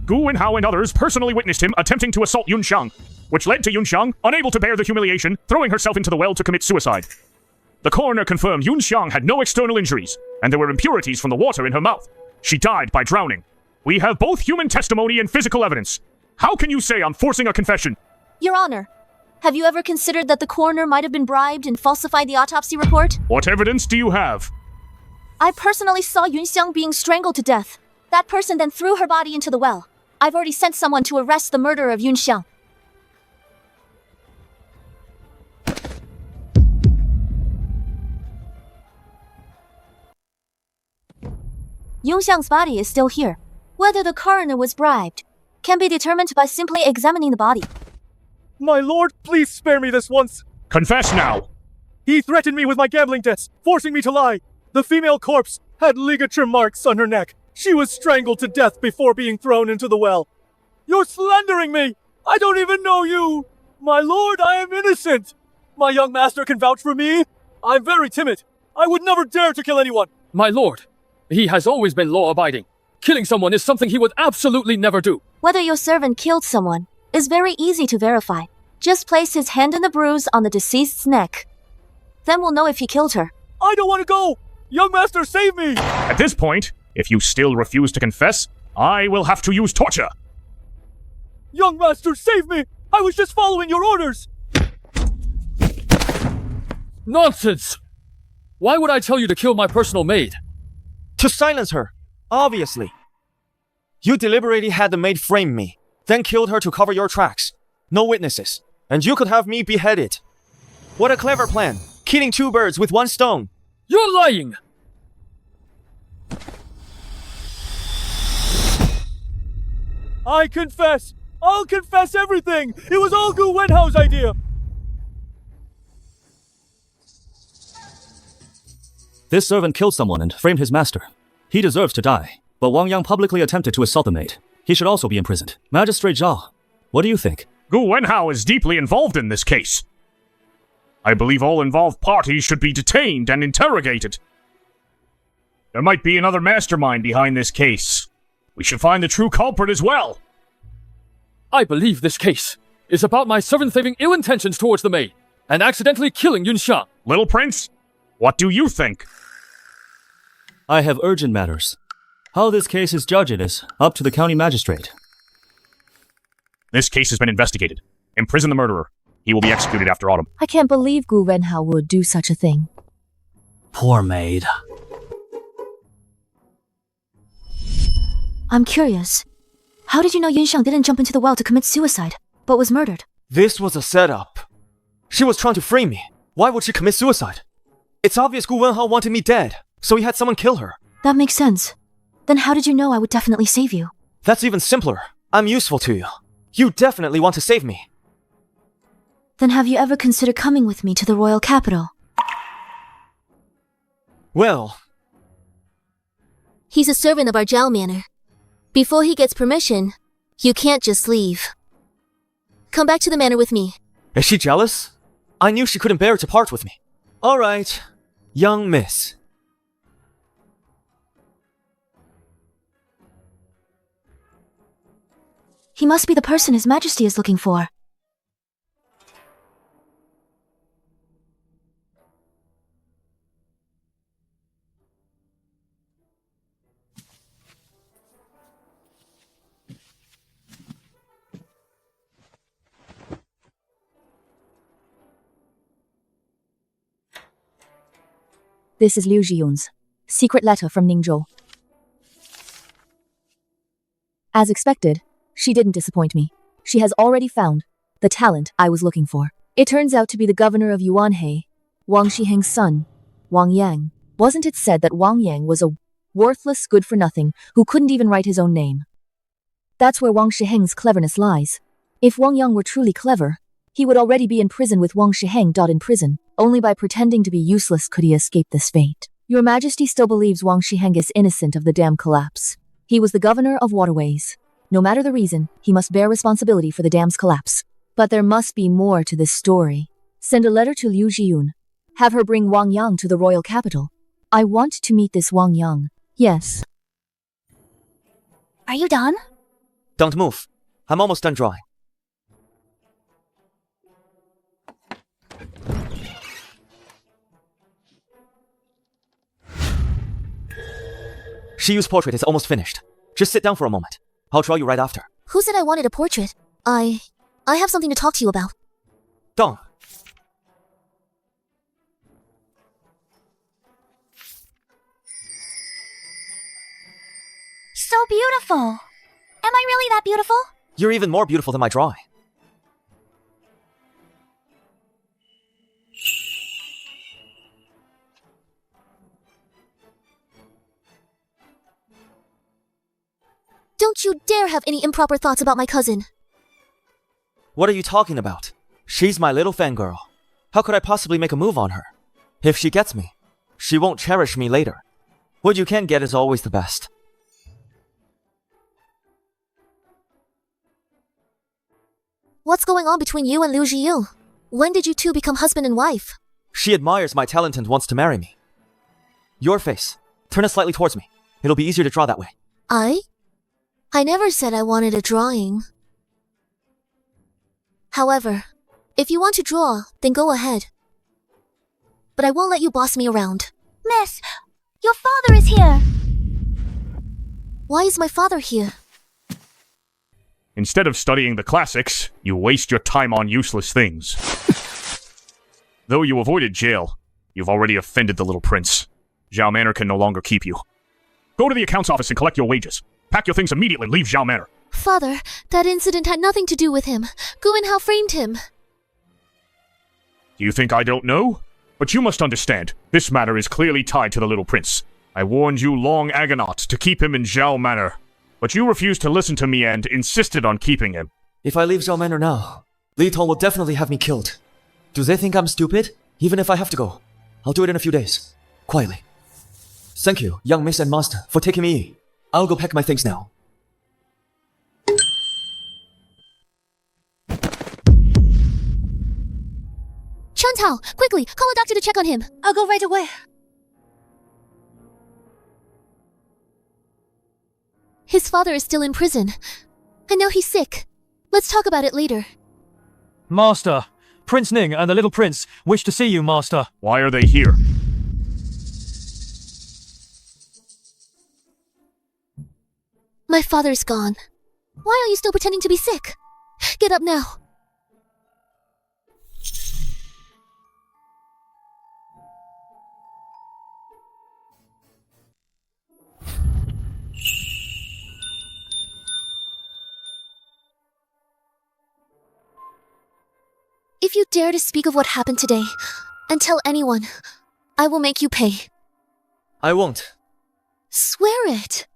Gu Wenhao and others personally witnessed him attempting to assault Yunxiang, which led to Yunxiang, unable to bear the humiliation, throwing herself into the well to commit suicide. The coroner confirmed Yunxiang had no external injuries, and there were impurities from the water in her mouth. She died by drowning. We have both human testimony and physical evidence. How can you say I'm forcing a confession? Your Honor, have you ever considered that the coroner might have been bribed and falsified the autopsy report? What evidence do you have? I personally saw Yunxiang being strangled to death. That person then threw her body into the well. I've already sent someone to arrest the murderer of Yunxiang. Yunxiang's body is still here. Whether the coroner was bribed can be determined by simply examining the body. My lord, please spare me this once. Confess now. He threatened me with my gambling debts, forcing me to lie. The female corpse had ligature marks on her neck. She was strangled to death before being thrown into the well. You're slandering me! I don't even know you! My lord, I am innocent! My young master can vouch for me. I'm very timid. I would never dare to kill anyone. My lord, he has always been law-abiding. Killing someone is something he would absolutely never do. Whether your servant killed someone is very easy to verify. Just place his hand in the bruise on the deceased's neck. Then we'll know if he killed her. I don't want to go! Young master, save me! At this point, if you still refuse to confess, I will have to use torture. Young master, save me! I was just following your orders! Nonsense! Why would I tell you to kill my personal maid? To silence her, obviously. You deliberately had the maid frame me, then killed her to cover your tracks. No witnesses, and you could have me beheaded. What a clever plan, killing two birds with one stone. You're lying! I confess! I'll confess everything! It was all Gu Wenhao's idea! This servant killed someone and framed his master. He deserves to die, but Wang Yang publicly attempted to assault the maid. He should also be imprisoned. Magistrate Zhao, what do you think? Gu Wenhao is deeply involved in this case. I believe all involved parties should be detained and interrogated. There might be another mastermind behind this case. We should find the true culprit as well. I believe this case is about my servant having ill intentions towards the maid and accidentally killing Yunxiang. Little Prince, what do you think? I have urgent matters. How this case is judged is up to the county magistrate. This case has been investigated. Imprison the murderer. He will be executed after autumn. I can't believe Gu Wenhao would do such a thing. Poor maid. I'm curious. How did you know Yunxiang didn't jump into the well to commit suicide, but was murdered? This was a setup. She was trying to frame me. Why would she commit suicide? It's obvious Gu Wenhao wanted me dead, so he had someone kill her. That makes sense. Then how did you know I would definitely save you? That's even simpler. I'm useful to you. You definitely want to save me. Then have you ever considered coming with me to the royal capital? Well, He's a servant of our Zhao Manor. Before he gets permission, you can't just leave. Come back to the manor with me. is she jealous? I knew she couldn't bear to part with me. All right, young miss. He must be the person His Majesty is looking for. This is Liu Zhiyun's secret letter from Ningzhou. As expected, she didn't disappoint me. She has already found the talent I was looking for. It turns out to be the governor of Yuanhe, Wang Shiheng's son, Wang Yang. Wasn't it said that Wang Yang was a worthless good-for-nothing who couldn't even write his own name? That's where Wang Shiheng's cleverness lies. If Wang Yang were truly clever, he would already be in prison with Wang Shiheng. In prison. Only by pretending to be useless could he escape this fate. Your Majesty still believes Wang Shiheng is innocent of the dam collapse. He was the governor of Waterways. No matter the reason, he must bear responsibility for the dam's collapse. But there must be more to this story. Send a letter to Liu Zhiyun. Have her bring Wang Yang to the royal capital. I want to meet this Wang Yang. Yes. Are you done? Don't move. I'm almost done drawing. Shiyu's portrait is almost finished. Just sit down for a moment. I'll draw you right after. Who said I wanted a portrait? I have something to talk to you about. Dong. So beautiful. Am I really that beautiful? You're even more beautiful than my drawing. Don't you dare have any improper thoughts about my cousin. What are you talking about? She's my little fangirl. How could I possibly make a move on her? If she gets me, she won't cherish me later. What you can get is always the best. What's going on between you and Liu Zhiyu? When did you two become husband and wife? She admires my talent and wants to marry me. Your face. Turn it slightly towards me. It'll be easier to draw that way. I never said I wanted a drawing. However, if you want to draw, then go ahead. But I won't let you boss me around. Miss, your father is here. Why is my father here? Instead of studying the classics, you waste your time on useless things. Though you avoided jail, you've already offended the little prince. Zhao Manor can no longer keep you. Go to the accounts office and collect your wages. Pack your things immediately and leave Zhao Manor. Father, that incident had nothing to do with him. Gu Wenhao framed him. Do you think I don't know? But you must understand, this matter is clearly tied to the little prince. I warned you long ago not to keep him in Zhao Manor. But you refused to listen to me and insisted on keeping him. If I leave Zhao Manor now, Li Tong will definitely have me killed. Do they think I'm stupid? Even if I have to go, I'll do it in a few days. Quietly. Thank you, young miss and master, for taking me in. I'll go pack my things now. Chantao, quickly, call a doctor to check on him. I'll go right away. His father is still in prison. And now he's sick. Let's talk about it later. Master, Prince Ning and the little prince wish to see you, Master. Why are they here? My father's gone. Why are you still pretending to be sick? Get up now. If you dare to speak of what happened today, and tell anyone, I will make you pay. I won't. Swear it.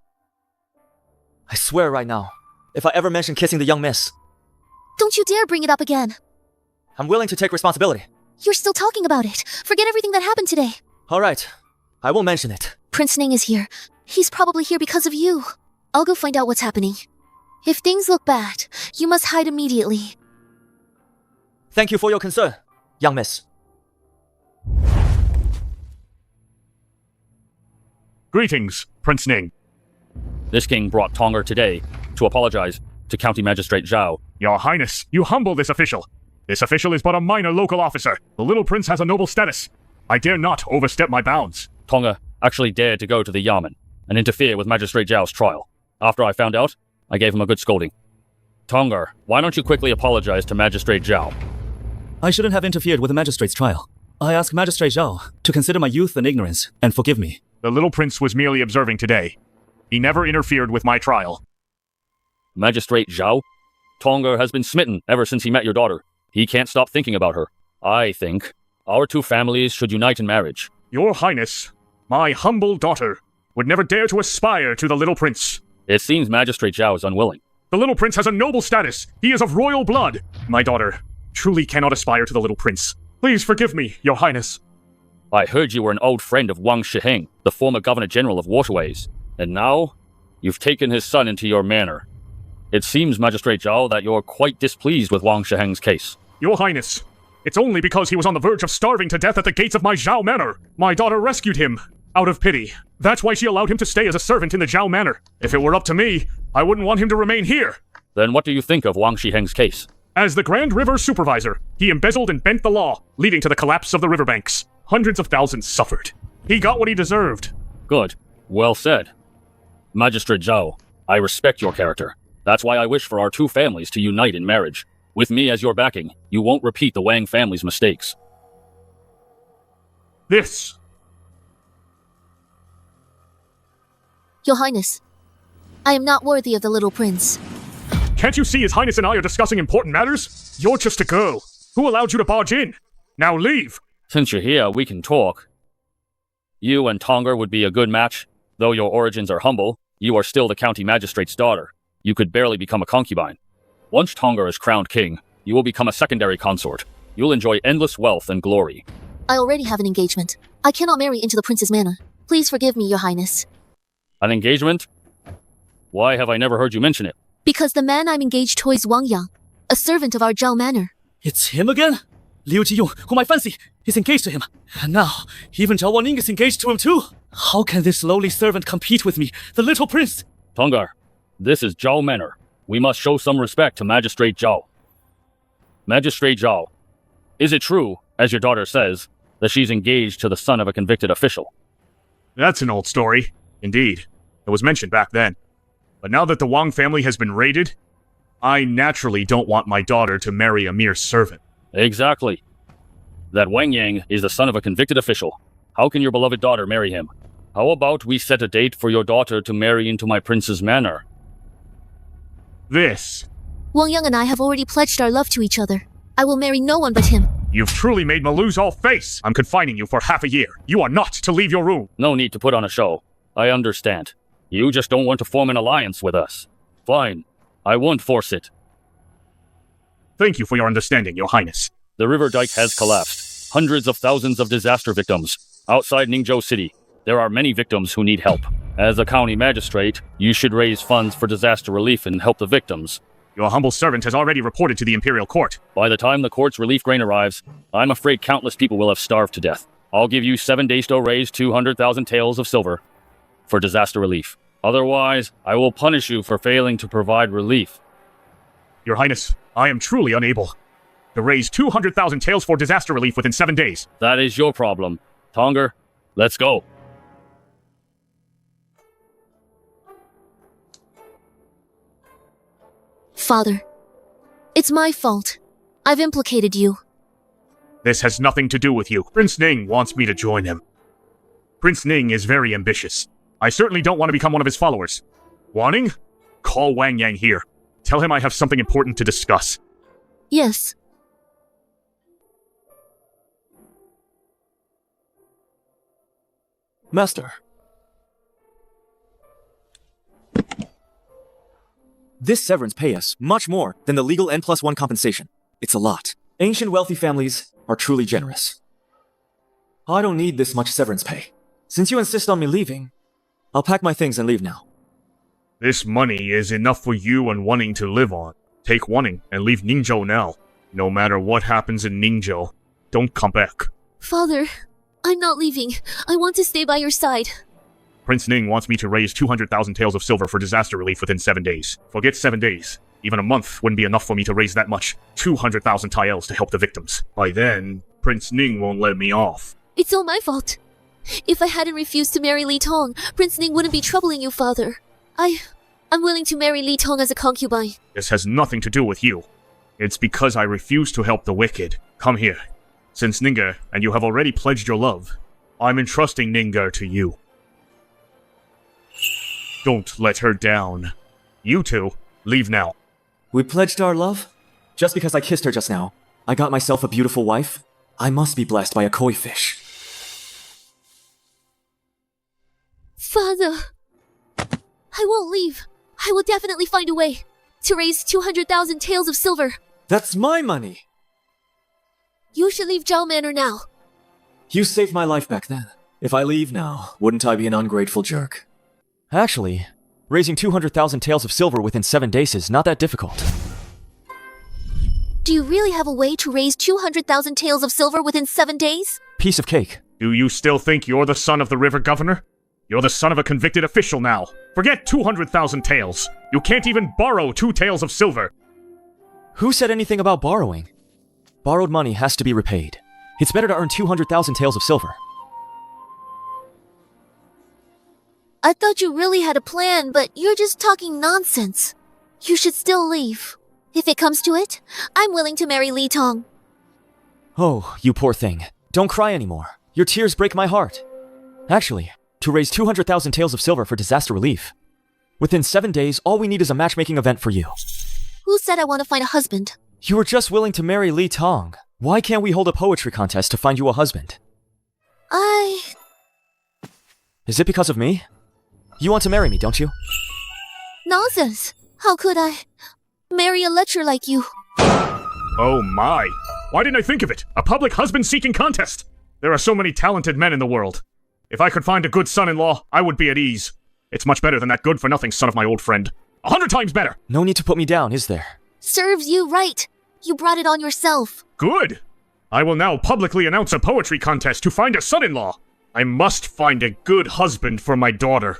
I swear right now, if I ever mention kissing the young miss, Don't you dare bring it up again. I'm willing to take responsibility. You're still talking about it. Forget everything that happened today. Alright, I won't mention it. Prince Ning is here. He's probably here because of you. I'll go find out what's happening. If things look bad, you must hide immediately. Thank you for your concern, young miss. Greetings, Prince Ning. This king brought Tonger today to apologize to County Magistrate Zhao. Your Highness, you humble this official. This official is but a minor local officer. The little prince has a noble status. I dare not overstep my bounds. Tonger actually dared to go to the Yamen and interfere with Magistrate Zhao's trial. After I found out, I gave him a good scolding. Tonger, why don't you quickly apologize to Magistrate Zhao? I shouldn't have interfered with the magistrate's trial. I ask Magistrate Zhao to consider my youth and ignorance and forgive me. The little prince was merely observing today. He never interfered with my trial. Magistrate Zhao? Tonga has been smitten ever since he met your daughter. He can't stop thinking about her. I think our two families should unite in marriage. Your Highness, my humble daughter would never dare to aspire to the little prince. It seems Magistrate Zhao is unwilling. The little prince has a noble status. He is of royal blood. My daughter truly cannot aspire to the little prince. Please forgive me, Your Highness. I heard you were an old friend of Wang Shiheng, the former Governor General of Waterways. And now, you've taken his son into your manor. It seems, Magistrate Zhao, that you're quite displeased with Wang Shiheng's case. Your Highness, it's only because he was on the verge of starving to death at the gates of my Zhao Manor. My daughter rescued him, out of pity. That's why she allowed him to stay as a servant in the Zhao Manor. If it were up to me, I wouldn't want him to remain here. Then what do you think of Wang Shiheng's case? As the Grand River Supervisor, he embezzled and bent the law, leading to the collapse of the riverbanks. Hundreds of thousands suffered. He got what he deserved. Good. Well said. Magistrate Zhao, I respect your character. That's why I wish for our two families to unite in marriage. With me as your backing, you won't repeat the Wang family's mistakes. This. Your Highness, I am not worthy of the little prince. Can't you see His Highness and I are discussing important matters? You're just a girl. Who allowed you to barge in? Now leave. Since you're here, we can talk. You and Tonga would be a good match. Though your origins are humble, you are still the county magistrate's daughter. You could barely become a concubine. Once Tonga is crowned king, you will become a secondary consort. You'll enjoy endless wealth and glory. I already have an engagement. I cannot marry into the prince's manor. Please forgive me, Your Highness. An engagement? Why have I never heard you mention it? Because the man I'm engaged to is Wang Yang, a servant of our Zhao Manor. It's him again? Liu Jiyong, whom I fancy, is engaged to him. And now, even Zhao Wanning is engaged to him too. How can this lowly servant compete with me, the little prince? Tongar, this is Zhao Manor. We must show some respect to Magistrate Zhao. Magistrate Zhao, is it true, as your daughter says, that she's engaged to the son of a convicted official? That's an old story. Indeed. It was mentioned back then. But now that the Wang family has been raided, I naturally don't want my daughter to marry a mere servant. Exactly. That Wang Yang is the son of a convicted official. How can your beloved daughter marry him? How about we set a date for your daughter to marry into my prince's manor? This. Wang Yang and I have already pledged our love to each other. I will marry no one but him. You've truly made me lose all face. I'm confining you for half a year. You are not to leave your room. No need to put on a show. I understand. You just don't want to form an alliance with us. Fine. I won't force it. Thank you for your understanding, Your Highness. The river dike has collapsed. Hundreds of thousands of disaster victims. Outside Ningzhou City, there are many victims who need help. As a county magistrate, you should raise funds for disaster relief and help the victims. Your humble servant has already reported to the Imperial Court. By the time the court's relief grain arrives, I'm afraid countless people will have starved to death. I'll give you 7 days to raise 200,000 taels of silver for disaster relief. Otherwise, I will punish you for failing to provide relief. Your Highness, I am truly unable to raise 200,000 taels for disaster relief within 7 days. That is your problem. Tongar, let's go. Father, it's my fault. I've implicated you. This has nothing to do with you. Prince Ning wants me to join him. Prince Ning is very ambitious. I certainly don't want to become one of his followers. Wanting? Call Wang Yang here. Tell him I have something important to discuss. Yes. Master. This severance pays us much more than the legal N+1 compensation. It's a lot. Ancient wealthy families are truly generous. I don't need this much severance pay. Since you insist on me leaving, I'll pack my things and leave now. This money is enough for you and Wanning to live on. Take Wanning and leave Ningzhou now. No matter what happens in Ningzhou, don't come back. Father, I'm not leaving. I want to stay by your side. Prince Ning wants me to raise 200,000 taels of silver for disaster relief within 7 days. Forget 7 days. Even a month wouldn't be enough for me to raise that much. 200,000 taels to help the victims. By then, Prince Ning won't let me off. It's all my fault. If I hadn't refused to marry Li Tong, Prince Ning wouldn't be troubling you, Father. I'm willing to marry Li Tong as a concubine. This has nothing to do with you. It's because I refuse to help the wicked. Come here. Since Ninger and you have already pledged your love, I'm entrusting Ninger to you. Don't let her down. You two, leave now. We pledged our love? Just because I kissed her just now, I got myself a beautiful wife? I must be blessed by a koi fish. Father, I won't leave. I will definitely find a way to raise 200,000 taels of silver. That's my money! You should leave Zhao Manor now. You saved my life back then. If I leave now, wouldn't I be an ungrateful jerk? Actually, raising 200,000 taels of silver within 7 days is not that difficult. Do you really have a way to raise 200,000 taels of silver within 7 days? Piece of cake. Do you still think you're the son of the river governor? You're the son of a convicted official now. Forget 200,000 taels. You can't even borrow 2 taels of silver. Who said anything about borrowing? Borrowed money has to be repaid. It's better to earn 200,000 taels of silver. I thought you really had a plan, but you're just talking nonsense. You should still leave. If it comes to it, I'm willing to marry Li Tong. Oh, you poor thing. Don't cry anymore. Your tears break my heart. Actually, to raise 200,000 taels of silver for disaster relief. Within 7 days, all we need is a matchmaking event for you. Who said I want to find a husband? You were just willing to marry Li Tong. Why can't we hold a poetry contest to find you a husband? Is it because of me? You want to marry me, don't you? Nonsense! How could I marry a lecher like you? Oh my! Why didn't I think of it? A public husband-seeking contest! There are so many talented men in the world. If I could find a good son-in-law, I would be at ease. It's much better than that good-for-nothing son of my old friend. 100 times better! No need to put me down, is there? Serves you right. You brought it on yourself. Good! I will now publicly announce a poetry contest to find a son-in-law. I must find a good husband for my daughter.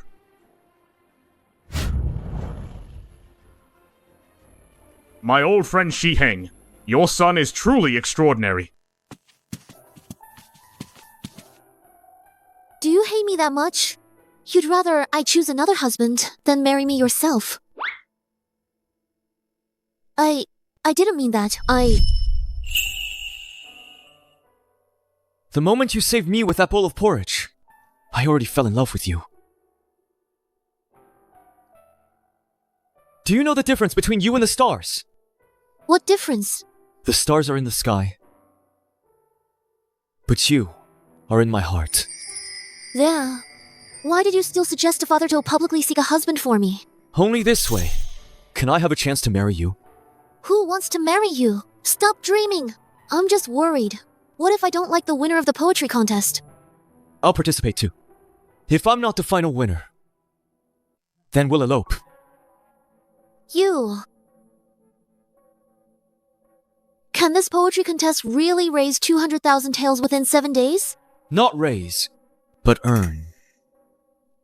My old friend Shi Heng, your son is truly extraordinary. Do you hate me that much? You'd rather I choose another husband than marry me yourself. I didn't mean that. The moment you saved me with that bowl of porridge, I already fell in love with you. Do you know the difference between you and the stars? What difference? The stars are in the sky. But you are in my heart. There. Why did you still suggest to Father to publicly seek a husband for me? Only this way. Can I have a chance to marry you? Who wants to marry you? Stop dreaming. I'm just worried. What if I don't like the winner of the poetry contest? I'll participate too. If I'm not the final winner, then we'll elope. You. Can this poetry contest really raise 200,000 taels within 7 days? Not raise, but earn.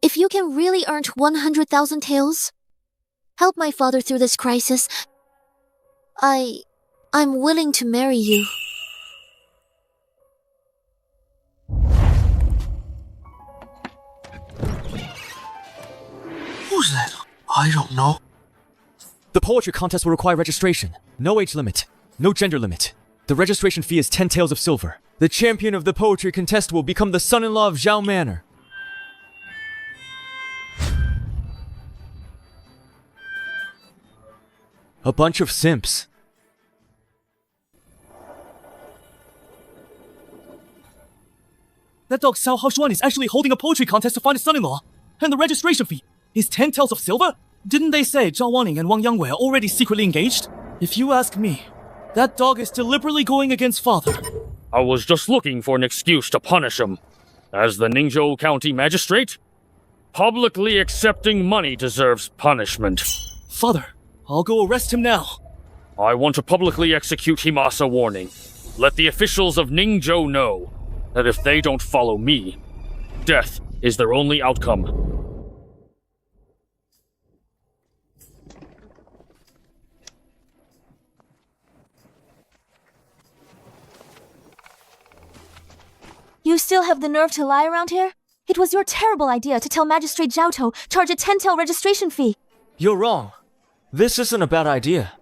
If you can really earn 100,000 taels, help my father through this crisis, I'm willing to marry you. Who's that? I don't know. The poetry contest will require registration. No age limit. No gender limit. The registration fee is 10 taels of silver. The champion of the poetry contest will become the son-in-law of Zhao Manor. A bunch of simps. That dog Xiao Haoshuan is actually holding a poetry contest to find a son-in-law. And the registration fee is 10 taels of silver? Didn't they say Zhao Wanning and Wang Yangwei are already secretly engaged? If you ask me, that dog is deliberately going against father. I was just looking for an excuse to punish him. As the Ningzhou County Magistrate, publicly accepting money deserves punishment. Father, I'll go arrest him now. I want to publicly execute Himasa Warning. Let the officials of Ningzhou know that if they don't follow me, death is their only outcome. You still have the nerve to lie around here? It was your terrible idea to tell Magistrate Zhao To charge a 10 tael registration fee. You're wrong. This isn't a bad idea.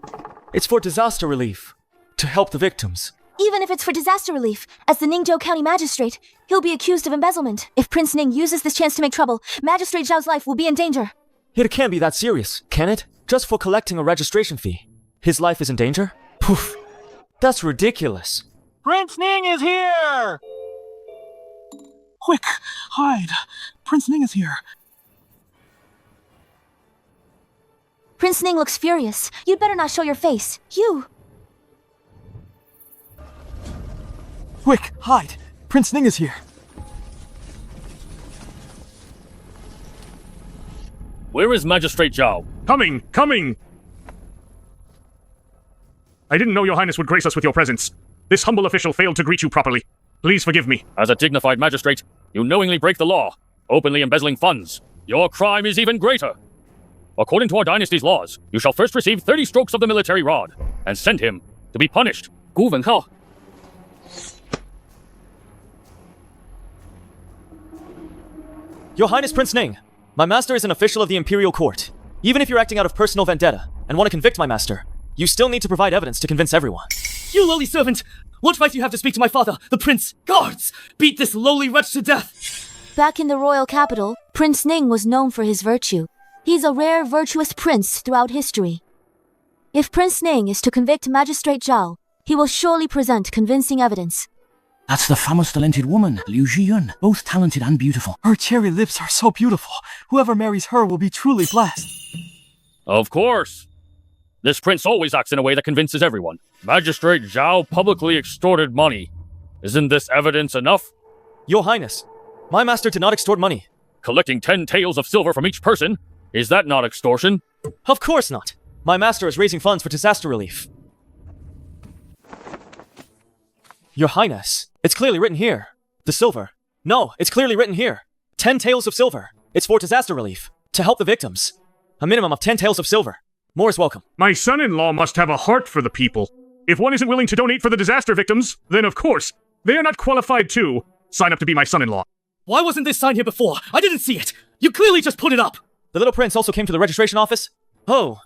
It's for disaster relief. To help the victims. Even if it's for disaster relief, as the Ningzhou County Magistrate, he'll be accused of embezzlement. If Prince Ning uses this chance to make trouble, Magistrate Zhao's life will be in danger. It can't be that serious, can it? Just for collecting a registration fee. His life is in danger? Poof. That's ridiculous. Prince Ning is here! Quick, hide. Prince Ning is here. Prince Ning looks furious. You'd better not show your face. You! Quick, hide. Prince Ning is here. Where is Magistrate Zhao? Coming, coming! I didn't know your highness would grace us with your presence. This humble official failed to greet you properly. Please forgive me. As a dignified magistrate, you knowingly break the law, openly embezzling funds. Your crime is even greater. According to our dynasty's laws, you shall first receive 30 strokes of the military rod, and send him to be punished. Gu Wenhao. Your Highness Prince Ning, my master is an official of the Imperial Court. Even if you're acting out of personal vendetta and want to convict my master, you still need to provide evidence to convince everyone. You lowly servant! What right do you have to speak to my father, the prince? Guards! Beat this lowly wretch to death! Back in the royal capital, Prince Ning was known for his virtue. He's a rare, virtuous prince throughout history. If Prince Ning is to convict Magistrate Zhao, he will surely present convincing evidence. That's the famous talented woman, Liu Zhiyun. Both talented and beautiful. Her cherry lips are so beautiful. Whoever marries her will be truly blessed. Of course. This prince always acts in a way that convinces everyone. Magistrate Zhao publicly extorted money. Isn't this evidence enough? Your Highness, my master did not extort money. Collecting 10 taels of silver from each person? Is that not extortion? Of course not. My master is raising funds for disaster relief. Your Highness, it's clearly written here. The silver. No, it's clearly written here. 10 taels of silver. It's for disaster relief. To help the victims. A minimum of 10 taels of silver. More is welcome. My son-in-law must have a heart for the people. If one isn't willing to donate for the disaster victims, then of course, they are not qualified to sign up to be my son-in-law. Why wasn't this signed here before? I didn't see it! You clearly just put it up! The little prince also came to the registration office? Oh,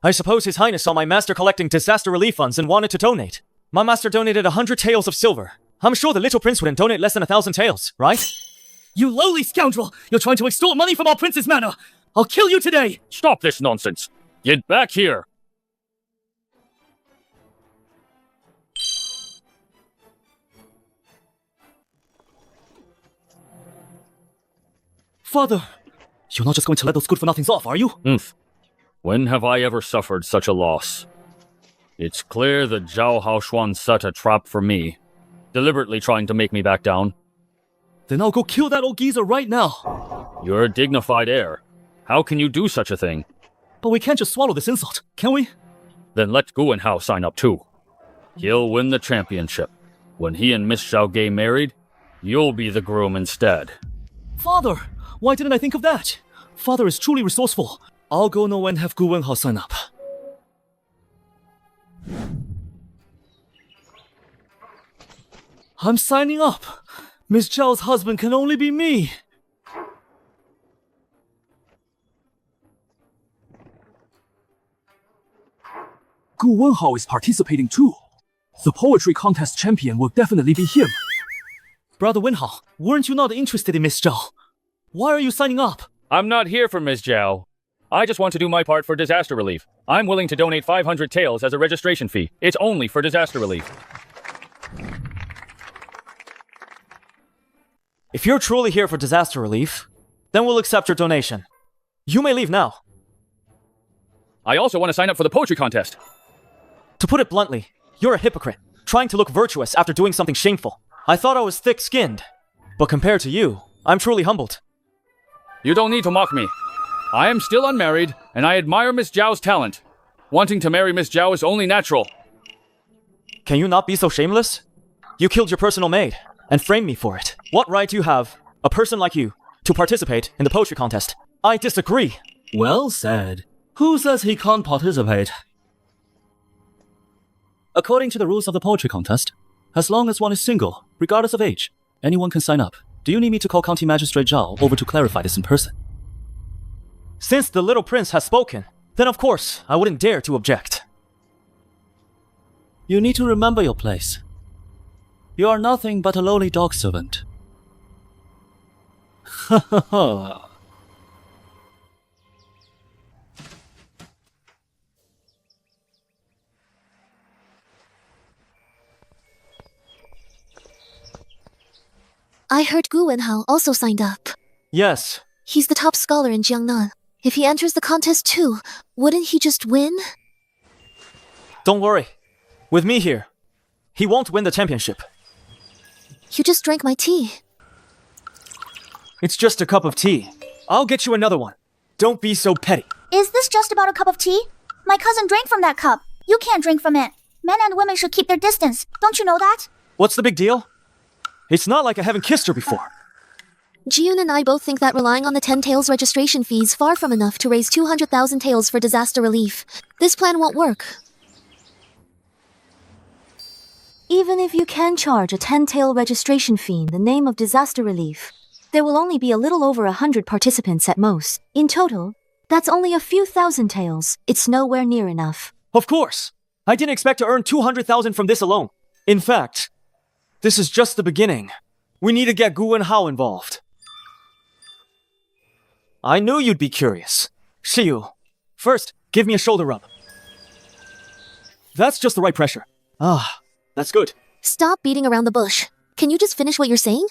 I suppose His Highness saw my master collecting disaster relief funds and wanted to donate. My master donated 100 taels of silver. I'm sure the little prince wouldn't donate less than 1,000 taels, right? You lowly scoundrel! You're trying to extort money from our prince's manor! I'll kill you today! Stop this nonsense! Get back here! Father! You're not just going to let those good-for-nothings off, are you? When have I ever suffered such a loss? It's clear that Zhao Haoshuan set a trap for me, deliberately trying to make me back down. Then I'll go kill that old geezer right now! You're a dignified heir. How can you do such a thing? But we can't just swallow this insult, can we? Then let Gu Wenhao sign up too. He'll win the championship. When he and Miss Zhao get married, you'll be the groom instead. Father! Why didn't I think of that? Father is truly resourceful. I'll go know and have Gu Wenhao sign up. I'm signing up. Miss Zhao's husband can only be me. Gu Wenhao is participating too. The poetry contest champion will definitely be him. Brother Wenhao, weren't you not interested in Miss Zhao? Why are you signing up? I'm not here for Miss Zhao. I just want to do my part for disaster relief. I'm willing to donate 500 taels as a registration fee. It's only for disaster relief. If you're truly here for disaster relief, then we'll accept your donation. You may leave now. I also want to sign up for the poetry contest. To put it bluntly, you're a hypocrite, trying to look virtuous after doing something shameful. I thought I was thick-skinned, but compared to you, I'm truly humbled. You don't need to mock me. I am still unmarried, and I admire Miss Zhao's talent. Wanting to marry Miss Zhao is only natural. Can you not be so shameless? You killed your personal maid, and framed me for it. What right do you have, a person like you, to participate in the poetry contest? I disagree. Well said. Who says he can't participate? According to the rules of the poetry contest, as long as one is single, regardless of age, anyone can sign up. Do you need me to call County Magistrate Zhao over to clarify this in person? Since the little prince has spoken, then of course I wouldn't dare to object. You need to remember your place. You are nothing but a lowly dog servant. Ha ha ha. I heard Gu Wenhao also signed up. Yes. He's the top scholar in Jiangnan. If he enters the contest too, wouldn't he just win? Don't worry. With me here, he won't win the championship. You just drank my tea. It's just a cup of tea. I'll get you another one. Don't be so petty. Is this just about a cup of tea? My cousin drank from that cup. You can't drink from it. Men and women should keep their distance. Don't you know that? What's the big deal? It's not like I haven't kissed her before. Jiyun and I both think that relying on the 10 taels registration fee is far from enough to raise 200,000 taels for disaster relief. This plan won't work. Even if you can charge a 10-tael registration fee in the name of disaster relief, there will only be a little over 100 participants at most. In total, that's only a few thousand taels. It's nowhere near enough. Of course! I didn't expect to earn 200,000 from this alone. In fact, this is just the beginning. We need to get Gu Wenhao involved. I knew you'd be curious. Shiyu, first, give me a shoulder rub. That's just the right pressure. Ah, that's good. Stop beating around the bush. Can you just finish what you're saying?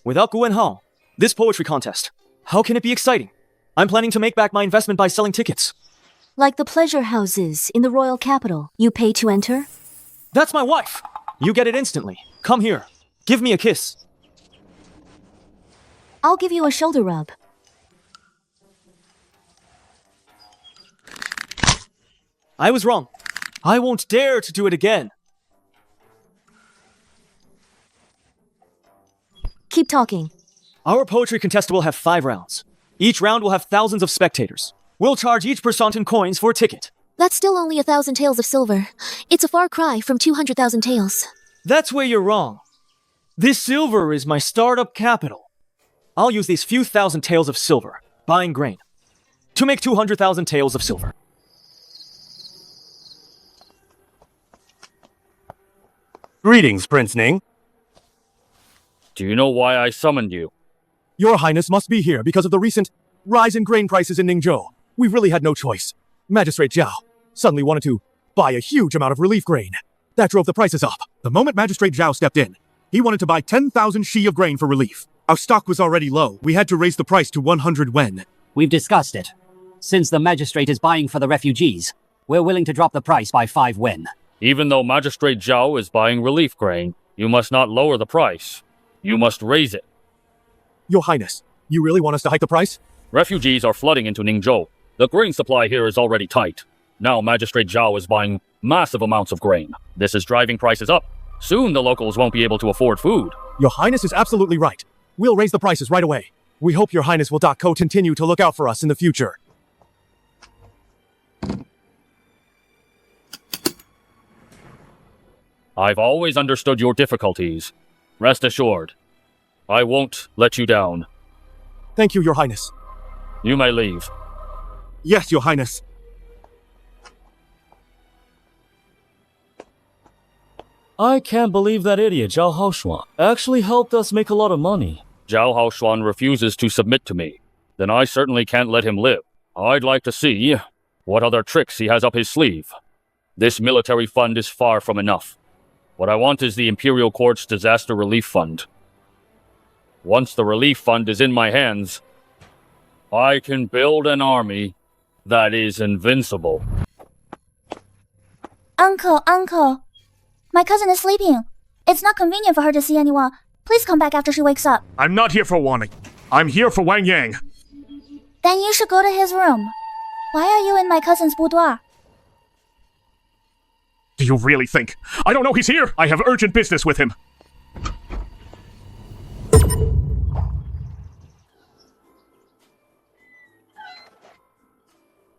Without Gu Wenhao, this poetry contest, how can it be exciting? I'm planning to make back my investment by selling tickets. Like the pleasure houses in the royal capital, you pay to enter? That's my wife! You get it instantly. Come here. Give me a kiss. I'll give you a shoulder rub. I was wrong. I won't dare to do it again. Keep talking. Our poetry contest will have 5 rounds. Each round will have thousands of spectators. We'll charge each person in coins for a ticket. That's still only 1,000 taels of silver. It's a far cry from 200,000 taels. That's where you're wrong. This silver is my startup capital. I'll use these few thousand taels of silver, buying grain, to make 200,000 taels of silver. Greetings, Prince Ning. Do you know why I summoned you? Your Highness must be here because of the recent rise in grain prices in Ningzhou. We really had no choice. Magistrate Zhao suddenly wanted to buy a huge amount of relief grain. That drove the prices up. The moment Magistrate Zhao stepped in, he wanted to buy 10,000 shi of grain for relief. Our stock was already low. We had to raise the price to 100 wen. We've discussed it. Since the magistrate is buying for the refugees, we're willing to drop the price by 5 wen. Even though Magistrate Zhao is buying relief grain, you must not lower the price. You must raise it. Your Highness, you really want us to hike the price? Refugees are flooding into Ningzhou. The grain supply here is already tight. Now Magistrate Zhao is buying massive amounts of grain. This is driving prices up. Soon the locals won't be able to afford food. Your Highness is absolutely right. We'll raise the prices right away. We hope Your Highness will continue to look out for us in the future. I've always understood your difficulties. Rest assured, I won't let you down. Thank you, Your Highness. You may leave. Yes, Your Highness. I can't believe that idiot Zhao Haoshuan actually helped us make a lot of money. Zhao Haoshuan refuses to submit to me. Then I certainly can't let him live. I'd like to see what other tricks he has up his sleeve. This military fund is far from enough. What I want is the Imperial Court's Disaster Relief Fund. Once the relief fund is in my hands, I can build an army that is invincible. Uncle. My cousin is sleeping. It's not convenient for her to see anyone. Please come back after she wakes up. I'm not here for Wanning. I'm here for Wang Yang. Then you should go to his room. Why are you in my cousin's boudoir? Do you really think? I don't know he's here. I have urgent business with him.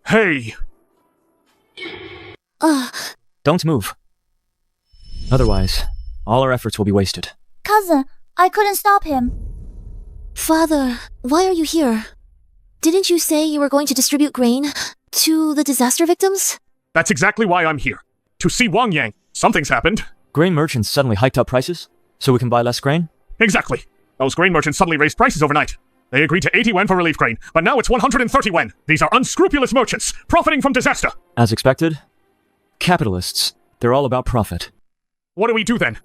Hey! Don't move. Otherwise, all our efforts will be wasted. Cousin, I couldn't stop him. Father, why are you here? Didn't you say you were going to distribute grain to the disaster victims? That's exactly why I'm here. To see Wang Yang. Something's happened. Grain merchants suddenly hiked up prices, so we can buy less grain? Exactly. Those grain merchants suddenly raised prices overnight. They agreed to 80 wen for relief grain, but now it's 130 wen. These are unscrupulous merchants, profiting from disaster. As expected. Capitalists, they're all about profit. What do we do then?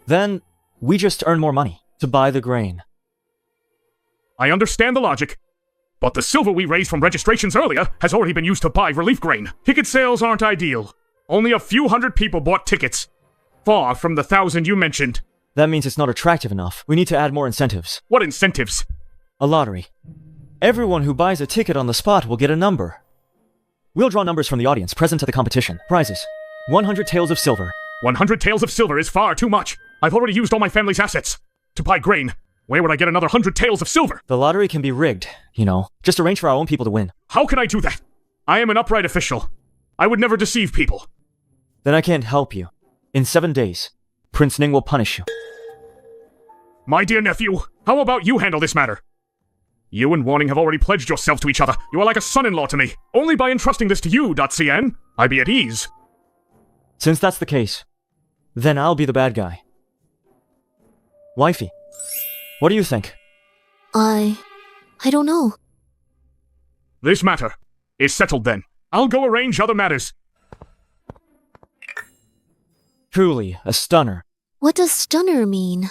Then, we just earn more money to buy the grain. I understand the logic, but the silver we raised from registrations earlier has already been used to buy relief grain. Ticket sales aren't ideal. Only a few hundred people bought tickets. Far from the 1,000 you mentioned. That means it's not attractive enough. We need to add more incentives. What incentives? A lottery. Everyone who buys a ticket on the spot will get a number. We'll draw numbers from the audience present at the competition. Prizes. 100 taels of silver. 100 taels of silver is far too much. I've already used all my family's assets. To buy grain, where would I get another 100 taels of silver? The lottery can be rigged, you know. Just arrange for our own people to win. How can I do that? I am an upright official. I would never deceive people. Then I can't help you. In 7 days, Prince Ning will punish you. My dear nephew, how about you handle this matter? You and Warning have already pledged yourselves to each other. You are like a son-in-law to me. Only by entrusting this to you, .cn, I be at ease. Since that's the case, then I'll be the bad guy. Wifey, what do you think? I don't know. This matter is settled then. I'll go arrange other matters. Truly, a stunner. What does stunner mean?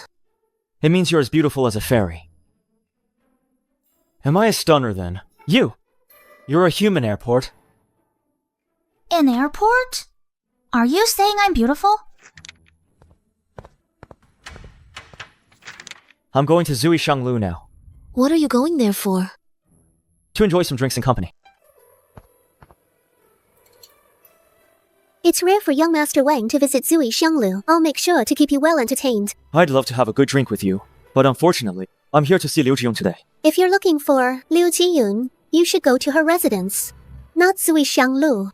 It means you're as beautiful as a fairy. Am I a stunner then? You're a human airport. An airport? Are you saying I'm beautiful? I'm going to Zui Shanglu now. What are you going there for? To enjoy some drinks in company. It's rare for young Master Wang to visit Zui Xianglu. I'll make sure to keep you well entertained. I'd love to have a good drink with you, but unfortunately, I'm here to see Liu Jiyun today. If you're looking for Liu Jiyun, you should go to her residence, not Zui Xianglu.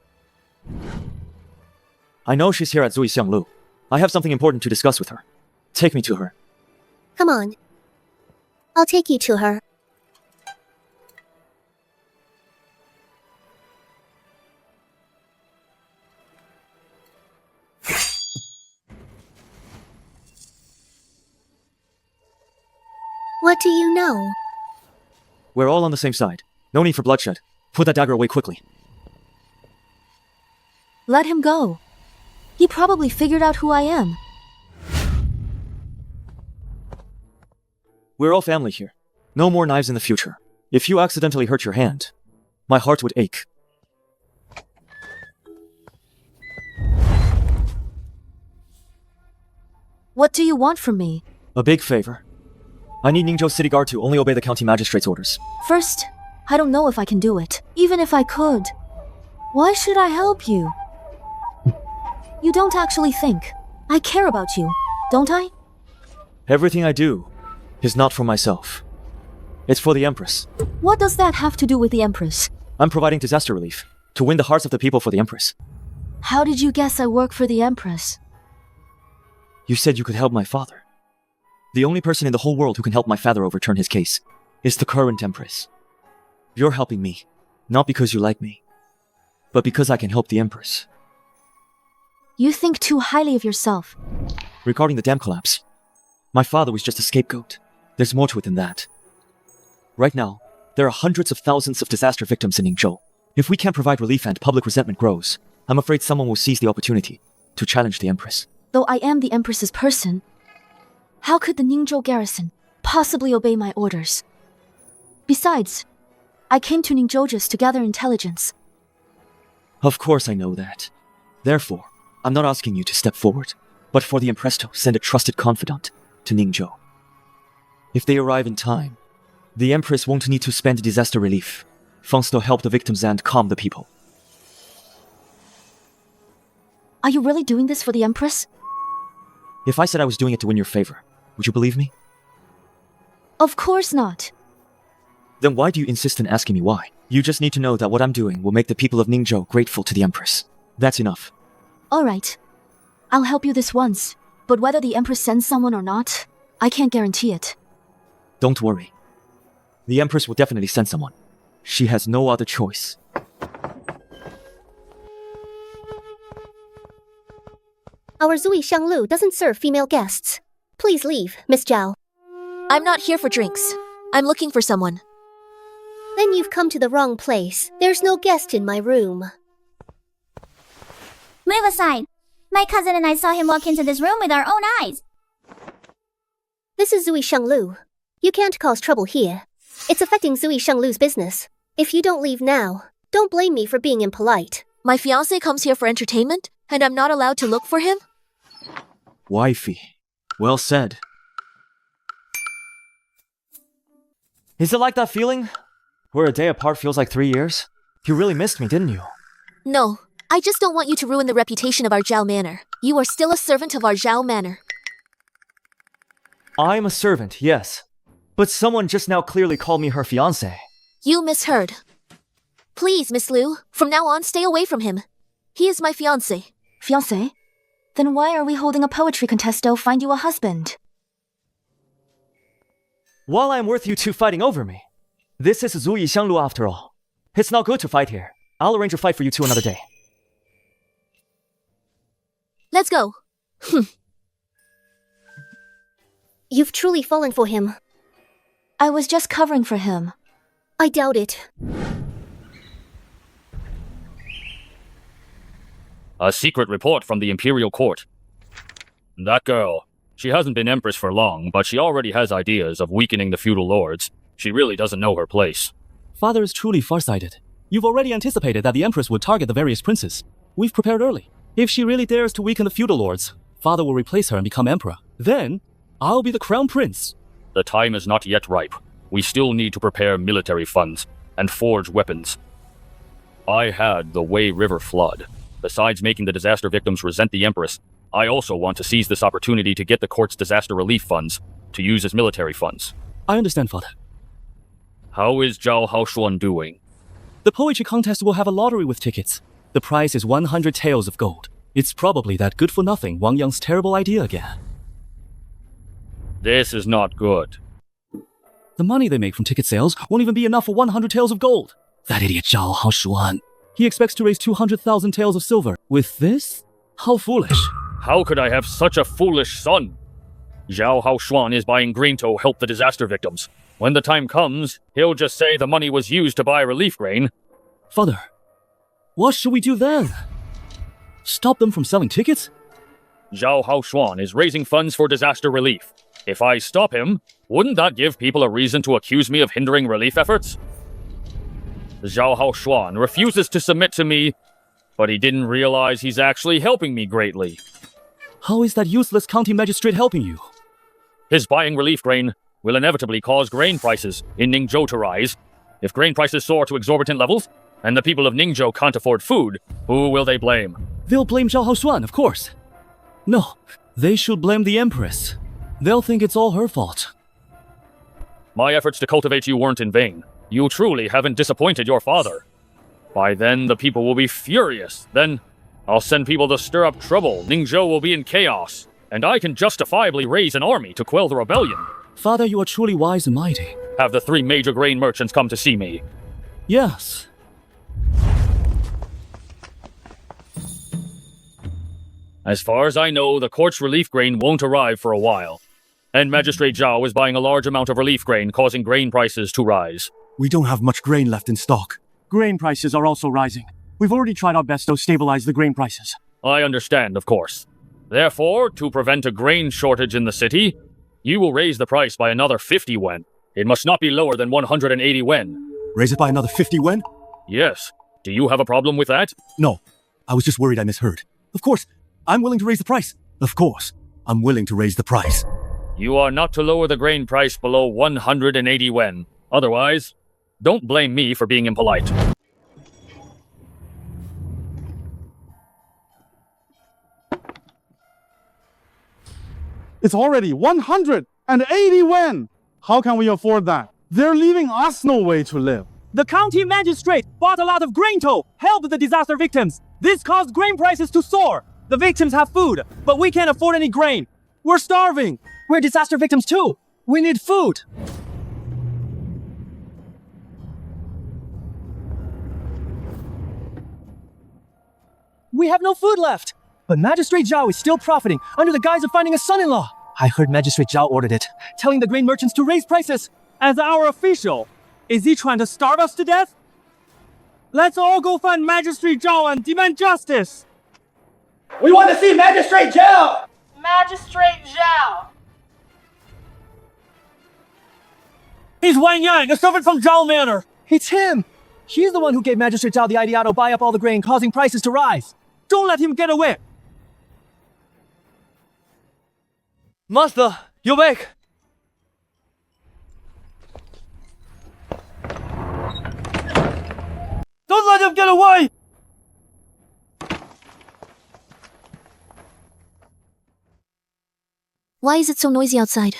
I know she's here at Zui Xianglu. I have something important to discuss with her. Take me to her. Come on. I'll take you to her. What do you know? We're all on the same side. No need for bloodshed. Put that dagger away quickly. Let him go. He probably figured out who I am. We're all family here. No more knives in the future. If you accidentally hurt your hand, my heart would ache. What do you want from me? A big favor. I need Ningzhou City Guard to only obey the county magistrate's orders. First, I don't know if I can do it. Even if I could. Why should I help you? You don't actually think. I care about you, don't I? Everything I do is not for myself. It's for the Empress. What does that have to do with the Empress? I'm providing disaster relief to win the hearts of the people for the Empress. How did you guess I work for the Empress? You said you could help my father. The only person in the whole world who can help my father overturn his case is the current Empress. You're helping me, not because you like me, but because I can help the Empress. You think too highly of yourself. Regarding the dam collapse, my father was just a scapegoat. There's more to it than that. Right now, there are hundreds of thousands of disaster victims in Ningzhou. If we can't provide relief and public resentment grows, I'm afraid someone will seize the opportunity to challenge the Empress. Though I am the Empress's person, how could the Ningzhou garrison possibly obey my orders? Besides, I came to Ningzhou just to gather intelligence. Of course I know that. Therefore, I'm not asking you to step forward, but for the Empress to send a trusted confidant to Ningzhou. If they arrive in time, the Empress won't need to spend disaster relief. Funds to help the victims and calm the people. Are you really doing this for the Empress? If I said I was doing it to win your favor, would you believe me? Of course not. Then why do you insist on asking me why? You just need to know that what I'm doing will make the people of Ningzhou grateful to the Empress. That's enough. Alright. I'll help you this once, but whether the Empress sends someone or not, I can't guarantee it. Don't worry. The Empress will definitely send someone. She has no other choice. Our Zui Xianglu doesn't serve female guests. Please leave, Miss Zhao. I'm not here for drinks. I'm looking for someone. Then you've come to the wrong place. There's no guest in my room. Move aside. My cousin and I saw him walk into this room with our own eyes. This is Zui Xianglu. You can't cause trouble here. It's affecting Zui Xianglu's business. If you don't leave now, don't blame me for being impolite. My fiancé comes here for entertainment, and I'm not allowed to look for him? Wifey. Well said. Is it like that feeling? Where a day apart feels like 3 years? You really missed me, didn't you? No, I just don't want you to ruin the reputation of our Zhao Manor. You are still a servant of our Zhao Manor. I'm a servant, yes. But someone just now clearly called me her fiancé. You misheard. Please, Miss Liu, from now on stay away from him. He is my fiancé. Fiancé? Then why are we holding a poetry contesto? Find you a husband. While I'm worth you two fighting over me, this is Zui Xianglu after all. It's not good to fight here. I'll arrange a fight for you two another day. Let's go. You've truly fallen for him. I was just covering for him. I doubt it. A secret report from the Imperial Court. That girl. She hasn't been Empress for long, but she already has ideas of weakening the feudal lords. She really doesn't know her place. Father is truly farsighted. You've already anticipated that the Empress would target the various princes. We've prepared early. If she really dares to weaken the feudal lords, Father will replace her and become Emperor. Then, I'll be the Crown Prince. The time is not yet ripe. We still need to prepare military funds and forge weapons. I had the Wei River flood. Besides making the disaster victims resent the Empress, I also want to seize this opportunity to get the court's disaster relief funds to use as military funds. I understand, Father. How is Zhao Haoshuan doing? The poetry contest will have a lottery with tickets. The prize is 100 taels of gold. It's probably that good-for-nothing Wang Yang's terrible idea again. This is not good. The money they make from ticket sales won't even be enough for 100 taels of gold. That idiot Zhao Haoshuan. He expects to raise 200,000 taels of silver. With this? How foolish. How could I have such a foolish son? Zhao Haoshuan is buying grain to help the disaster victims. When the time comes, he'll just say the money was used to buy relief grain. Father, what should we do then? Stop them from selling tickets? Zhao Haoshuan is raising funds for disaster relief. If I stop him, wouldn't that give people a reason to accuse me of hindering relief efforts? Zhao Haoshuan refuses to submit to me, but he didn't realize he's actually helping me greatly. How is that useless county magistrate helping you? His buying relief grain will inevitably cause grain prices in Ningzhou to rise. If grain prices soar to exorbitant levels, and the people of Ningzhou can't afford food, who will they blame? They'll blame Zhao Haoshuan, of course. No, they should blame the Empress. They'll think it's all her fault. My efforts to cultivate you weren't in vain. You truly haven't disappointed your father. By then, the people will be furious. Then, I'll send people to stir up trouble. Ningzhou will be in chaos. And I can justifiably raise an army to quell the rebellion. Father, you are truly wise and mighty. Have the 3 major grain merchants come to see me. Yes. As far as I know, the court's relief grain won't arrive for a while. And Magistrate Zhao is buying a large amount of relief grain, causing grain prices to rise. We don't have much grain left in stock. Grain prices are also rising. We've already tried our best to stabilize the grain prices. I understand, of course. Therefore, to prevent a grain shortage in the city, you will raise the price by another 50 wen. It must not be lower than 180 wen. Raise it by another 50 wen? Yes. Do you have a problem with that? No. I was just worried I misheard. Of course, I'm willing to raise the price. Of course, I'm willing to raise the price. You are not to lower the grain price below 180 wen. Otherwise, don't blame me for being impolite. It's already 180 wen! How can we afford that? They're leaving us no way to live. The county magistrate bought a lot of grain to help the disaster victims. This caused grain prices to soar. The victims have food, but we can't afford any grain. We're starving. We're disaster victims too. We need food. We have no food left. But Magistrate Zhao is still profiting under the guise of finding a son-in-law. I heard Magistrate Zhao ordered it, telling the grain merchants to raise prices. As our official, is he trying to starve us to death? Let's all go find Magistrate Zhao and demand justice! We want to see Magistrate Zhao! Magistrate Zhao! He's Wang Yang, a servant from Zhao Manor! It's him! He's the one who gave Magistrate Zhao the idea to buy up all the grain, causing prices to rise. Don't let him get away! Master, you're back! Don't let him get away! Why is it so noisy outside?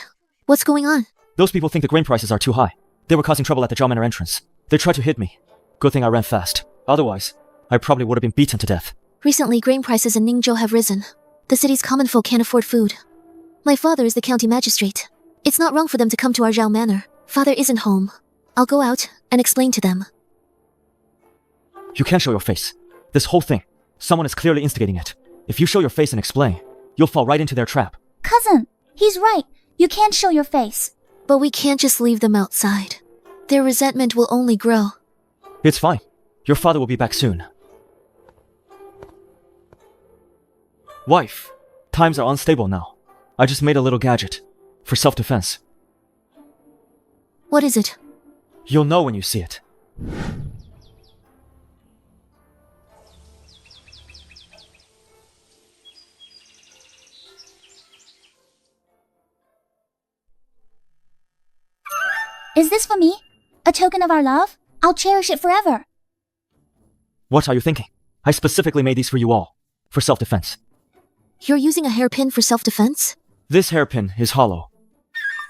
What's going on? Those people think the grain prices are too high. They were causing trouble at the Zhao Manor entrance. They tried to hit me. Good thing I ran fast. Otherwise, I probably would have been beaten to death. Recently, grain prices in Ningzhou have risen. The city's common folk can't afford food. My father is the county magistrate. It's not wrong for them to come to our Zhao Manor. Father isn't home. I'll go out and explain to them. You can't show your face. This whole thing, someone is clearly instigating it. If you show your face and explain, you'll fall right into their trap. Cousin, he's right. You can't show your face. But we can't just leave them outside. Their resentment will only grow. It's fine. Your father will be back soon. Wife, times are unstable now. I just made a little gadget. For self-defense. What is it? You'll know when you see it. Is this for me? A token of our love? I'll cherish it forever. What are you thinking? I specifically made these for you all. For self-defense. You're using a hairpin for self-defense? This hairpin is hollow.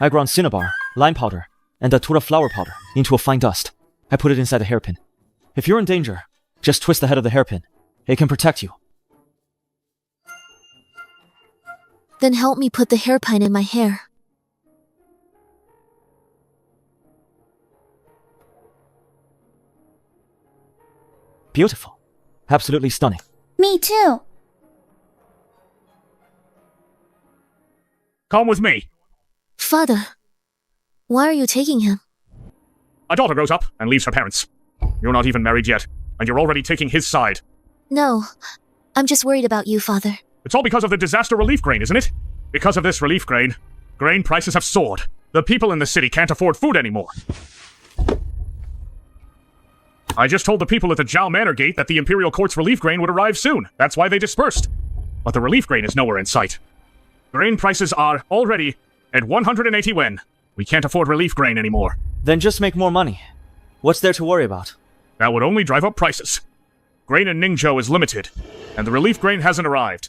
I ground cinnabar, lime powder, and datura flower powder into a fine dust. I put it inside the hairpin. If you're in danger, just twist the head of the hairpin. It can protect you. Then help me put the hairpin in my hair. Beautiful. Absolutely stunning. Me too. Come with me. Father, why are you taking him? A daughter grows up and leaves her parents. You're not even married yet, and you're already taking his side. No, I'm just worried about you, Father. It's all because of the disaster relief grain, isn't it? Because of this relief grain, grain prices have soared. The people in the city can't afford food anymore. I just told the people at the Zhao Manor gate that the Imperial Court's relief grain would arrive soon. That's why they dispersed. But the relief grain is nowhere in sight. Grain prices are already at 180 wen. We can't afford relief grain anymore. Then just make more money. What's there to worry about? That would only drive up prices. Grain in Ningzhou is limited, and the relief grain hasn't arrived.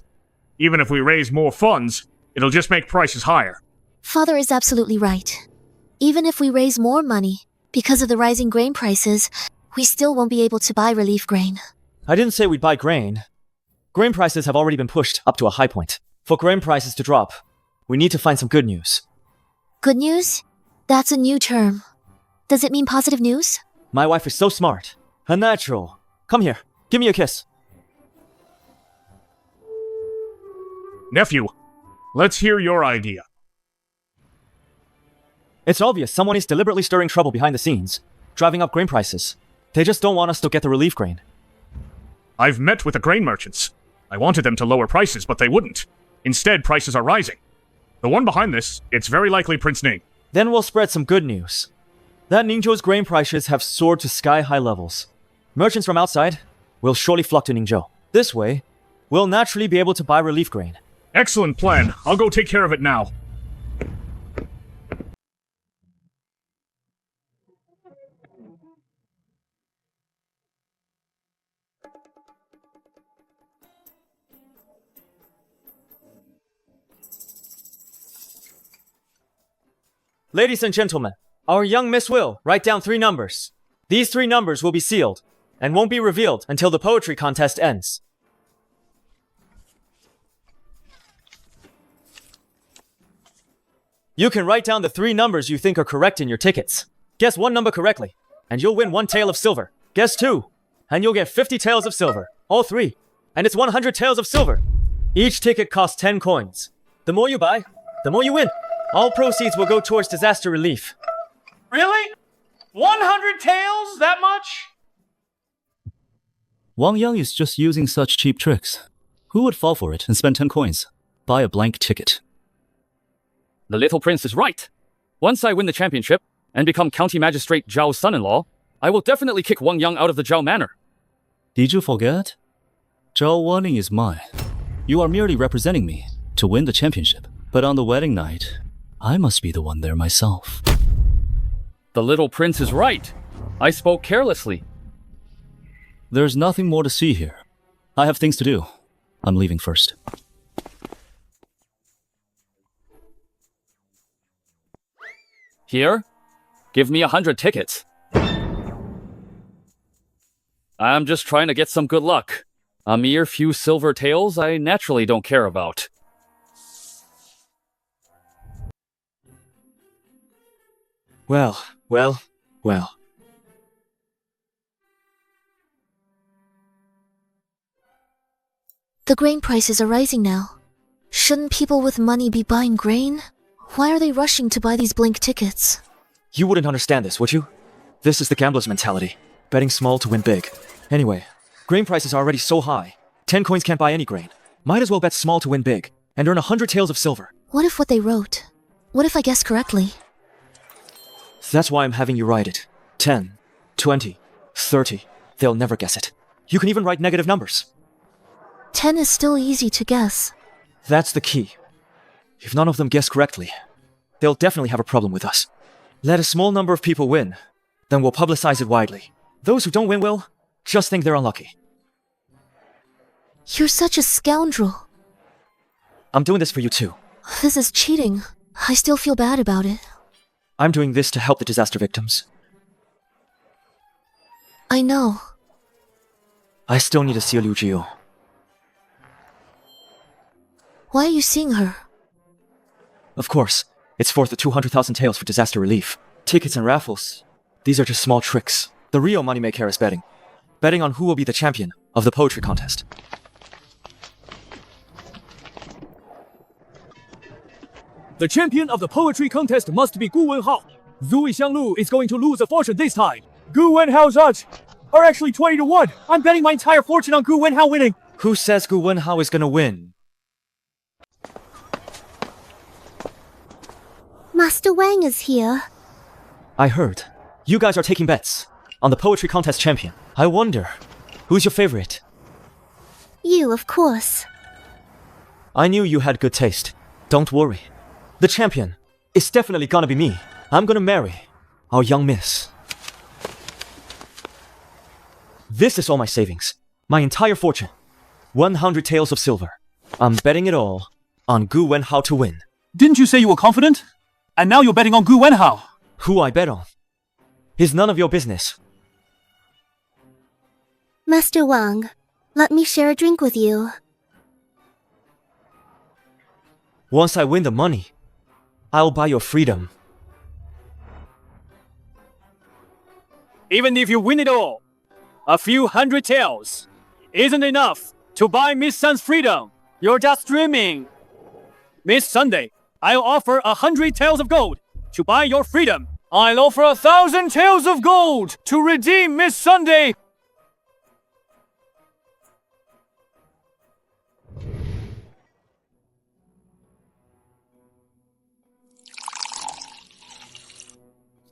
Even if we raise more funds, it'll just make prices higher. Father is absolutely right. Even if we raise more money, because of the rising grain prices, we still won't be able to buy relief grain. I didn't say we'd buy grain. Grain prices have already been pushed up to a high point. For grain prices to drop, we need to find some good news. Good news? That's a new term. Does it mean positive news? My wife is so smart. A natural. Come here. Give me a kiss. Nephew, let's hear your idea. It's obvious someone is deliberately stirring trouble behind the scenes, driving up grain prices. They just don't want us to get the relief grain. I've met with the grain merchants. I wanted them to lower prices, but they wouldn't. Instead, prices are rising. The one behind this, it's very likely Prince Ning. Then we'll spread some good news. That Ningzhou's grain prices have soared to sky-high levels. Merchants from outside will surely flock to Ningzhou. This way, we'll naturally be able to buy relief grain. Excellent plan. I'll go take care of it now. Ladies and gentlemen, our young Miss will write down 3 numbers. These 3 numbers will be sealed and won't be revealed until the poetry contest ends. You can write down the 3 numbers you think are correct in your tickets. Guess 1 number correctly, and you'll win 1 tael of silver. Guess 2, and you'll get 50 taels of silver. All 3, and it's 100 taels of silver. Each ticket costs 10 coins. The more you buy, the more you win. All proceeds will go towards disaster relief. Really? 100 taels? That much? Wang Yang is just using such cheap tricks. Who would fall for it and spend 10 coins? Buy a blank ticket. The little prince is right. Once I win the championship and become County Magistrate Zhao's son-in-law, I will definitely kick Wang Yang out of the Zhao Manor. Did you forget? Zhao Wanning is mine. You are merely representing me to win the championship. But on the wedding night, I must be the one there myself. The little prince is right. I spoke carelessly. There's nothing more to see here. I have things to do. I'm leaving first. Here? Give me 100 tickets. I'm just trying to get some good luck. A mere few silver taels I naturally don't care about. Well. The grain prices are rising now. Shouldn't people with money be buying grain? Why are they rushing to buy these blank tickets? You wouldn't understand this, would you? This is the gambler's mentality. Betting small to win big. Anyway, grain prices are already so high. 10 coins can't buy any grain. Might as well bet small to win big and earn 100 taels of silver. What if what they wrote? What if I guess correctly? That's why I'm having you write it. 10, 20, 30. They'll never guess it. You can even write negative numbers. 10 is still easy to guess. That's the key. If none of them guess correctly, they'll definitely have a problem with us. Let a small number of people win, then we'll publicize it widely. Those who don't win will just think they're unlucky. You're such a scoundrel. I'm doing this for you too. This is cheating. I still feel bad about it. I'm doing this to help the disaster victims. I know. I still need to see Liu Jiu. Why are you seeing her? Of course, it's for the 200,000 taels for disaster relief. Tickets and raffles. These are just small tricks. The real moneymaker is betting. Betting on who will be the champion of the poetry contest. The champion of the poetry contest must be Gu Wenhao. Zui Xianglu is going to lose a fortune this time. Gu Wenhao's odds are actually 20 to 1. I'm betting my entire fortune on Gu Wenhao winning. Who says Gu Wenhao is gonna win? Master Wang is here. I heard. You guys are taking bets on the poetry contest champion. I wonder, who's your favorite? You, of course. I knew you had good taste. Don't worry. The champion is definitely gonna be me. I'm gonna marry our young miss. This is all my savings. My entire fortune. 100 taels of silver. I'm betting it all on Gu Wenhao to win. Didn't you say you were confident? And now you're betting on Gu Wenhao. Who I bet on is none of your business. Master Wang, let me share a drink with you. Once I win the money, I'll buy your freedom. Even if you win it all, a few hundred taels isn't enough to buy Miss Sun's freedom. You're just dreaming. Miss Sunday, I'll offer 100 taels of gold to buy your freedom. I'll offer 1,000 taels of gold to redeem Miss Sunday.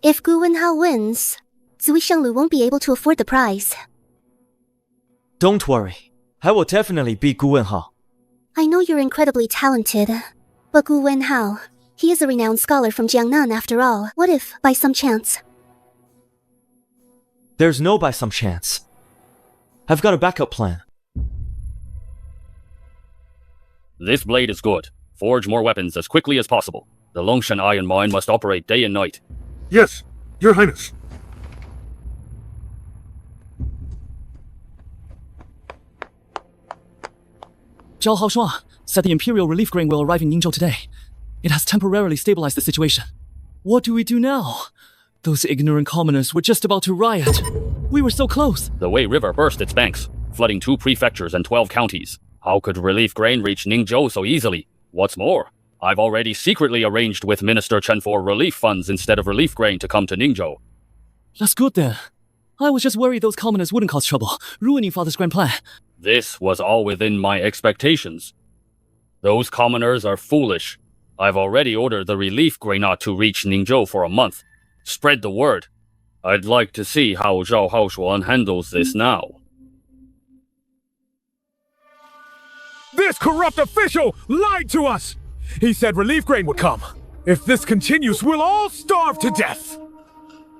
If Gu Wenhao wins, Zui Xianglu won't be able to afford the prize. Don't worry. I will definitely beat Gu Wenhao. I know you're incredibly talented, but Gu Wenhao, he is a renowned scholar from Jiangnan after all. What if, by some chance? There's no by some chance. I've got a backup plan. This blade is good. Forge more weapons as quickly as possible. The Longshan Iron Mine must operate day and night. Yes, Your Highness. Zhao Haoshua said the Imperial relief grain will arrive in Yingzhou today. It has temporarily stabilized the situation. What do we do now? Those ignorant commoners were just about to riot. We were so close. The Wei River burst its banks, flooding 2 prefectures and 12 counties. How could relief grain reach Ningzhou so easily? What's more, I've already secretly arranged with Minister Chen for relief funds instead of relief grain to come to Ningzhou. That's good then. I was just worried those commoners wouldn't cause trouble, ruining Father's grand plan. This was all within my expectations. Those commoners are foolish. I've already ordered the relief grain to reach Ningzhou for a month. Spread the word. I'd like to see how Zhao Haoshuan handles this now. This corrupt official lied to us! He said relief grain would come. If this continues, we'll all starve to death!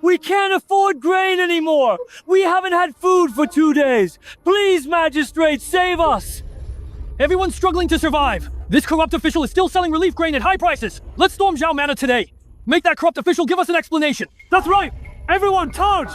We can't afford grain anymore! We haven't had food for 2 days! Please, magistrate, save us! Everyone's struggling to survive! This corrupt official is still selling relief grain at high prices! Let's storm Zhao Manor today! Make that corrupt official give us an explanation! That's right! Everyone, charge!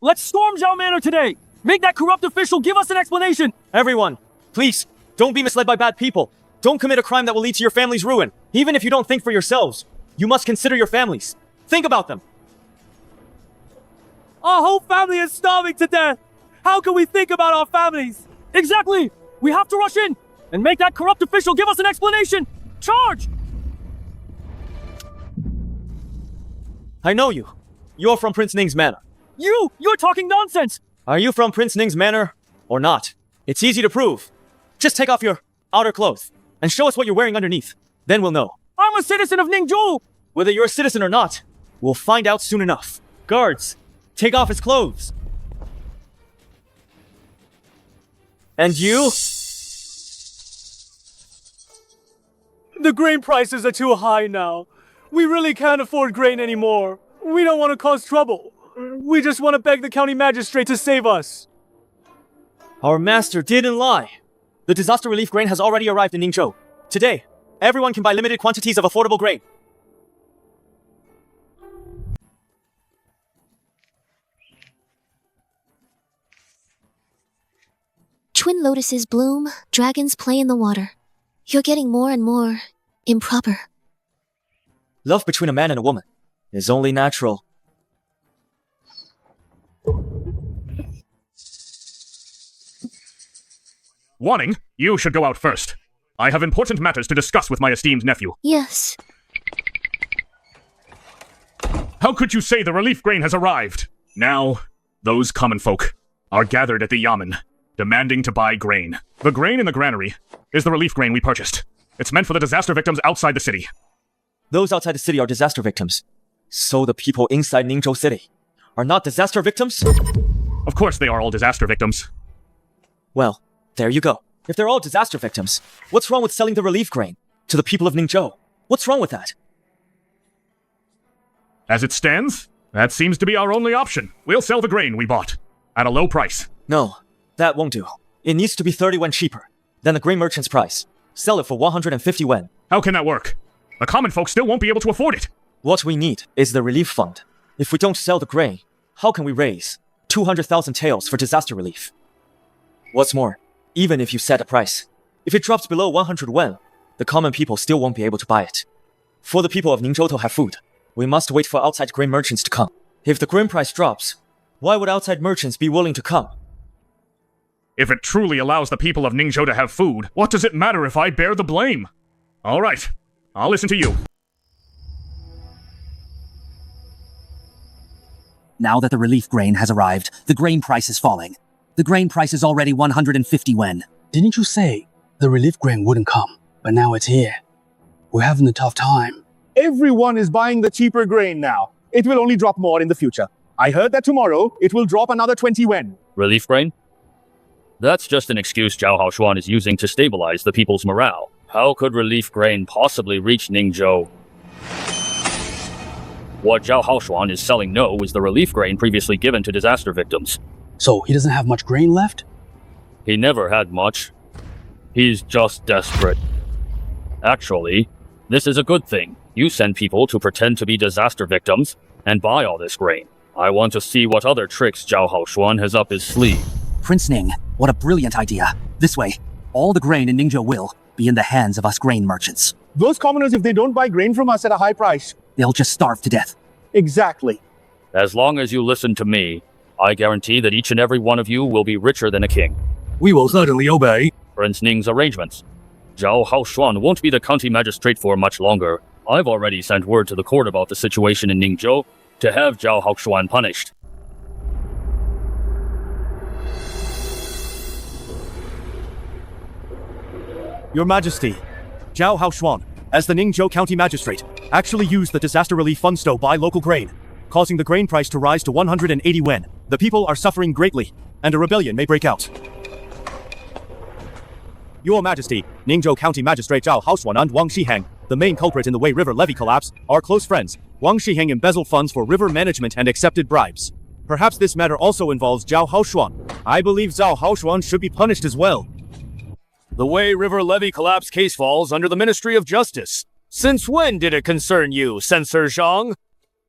Let's storm Zhao Manor today! Make that corrupt official give us an explanation! Everyone, please, don't be misled by bad people. Don't commit a crime that will lead to your family's ruin. Even if you don't think for yourselves, you must consider your families. Think about them. Our whole family is starving to death! How can we think about our families? Exactly! We have to rush in and make that corrupt official give us an explanation! Charge! I know you. You're from Prince Ning's manor. You're talking nonsense! Are you from Prince Ning's manor or not? It's easy to prove. Just take off your outer clothes and show us what you're wearing underneath. Then we'll know. I'm a citizen of Ningzhou! Whether you're a citizen or not, we'll find out soon enough. Guards, take off his clothes. And you? The grain prices are too high now. We really can't afford grain anymore. We don't want to cause trouble. We just want to beg the county magistrate to save us. Our master didn't lie. The disaster relief grain has already arrived in Ningzhou. Today, everyone can buy limited quantities of affordable grain. Twin lotuses bloom, dragons play in the water. You're getting more and more improper. Love between a man and a woman is only natural. Warning, you should go out first. I have important matters to discuss with my esteemed nephew. Yes. How could you say the relief grain has arrived? Now, those common folk are gathered at the yamen, demanding to buy grain. The grain in the granary is the relief grain we purchased. It's meant for the disaster victims outside the city. Those outside the city are disaster victims. So the people inside Ningzhou City are not disaster victims? Of course they are all disaster victims. Well, there you go. If they're all disaster victims, what's wrong with selling the relief grain to the people of Ningzhou? What's wrong with that? As it stands, that seems to be our only option. We'll sell the grain we bought at a low price. No, that won't do. It needs to be 30 wen cheaper than the grain merchant's price. Sell it for 150 wen. How can that work? The common folk still won't be able to afford it. What we need is the relief fund. If we don't sell the grain, how can we raise 200,000 taels for disaster relief? What's more, even if you set a price, if it drops below 100 wen, the common people still won't be able to buy it. For the people of Ningzhou to have food, we must wait for outside grain merchants to come. If the grain price drops, why would outside merchants be willing to come? If it truly allows the people of Ningzhou to have food, what does it matter if I bear the blame? All right, I'll listen to you. Now that the relief grain has arrived, the grain price is falling. The grain price is already 150 wen. Didn't you say the relief grain wouldn't come? But now it's here. We're having a tough time. Everyone is buying the cheaper grain now. It will only drop more in the future. I heard that tomorrow it will drop another 20 wen. Relief grain? That's just an excuse Zhao Haoshuan is using to stabilize the people's morale. How could relief grain possibly reach Ningzhou? What Zhao Haoshuan is selling now is the relief grain previously given to disaster victims. So he doesn't have much grain left? He never had much. He's just desperate. Actually, this is a good thing. You send people to pretend to be disaster victims and buy all this grain. I want to see what other tricks Zhao Haoshuan has up his sleeve. Prince Ning, what a brilliant idea. This way, all the grain in Ningzhou will be in the hands of us grain merchants. Those commoners, if they don't buy grain from us at a high price, they'll just starve to death. Exactly. As long as you listen to me, I guarantee that each and every one of you will be richer than a king. We will certainly obey. Prince Ning's arrangements. Zhao Haoshuan won't be the county magistrate for much longer. I've already sent word to the court about the situation in Ningzhou to have Zhao Haoshuan punished. Your Majesty, Zhao Haoshuan, as the Ningzhou County Magistrate, actually used the disaster relief funds to buy local grain, causing the grain price to rise to 180 yuan. The people are suffering greatly, and a rebellion may break out. Your Majesty, Ningzhou County Magistrate Zhao Haoshuan and Wang Shiheng, the main culprit in the Wei River levee collapse, are close friends. Wang Shiheng embezzled funds for river management and accepted bribes. Perhaps this matter also involves Zhao Haoshuan. I believe Zhao Haoshuan should be punished as well. The Wei River levee collapse case falls under the Ministry of Justice. Since when did it concern you, Censor Zhang?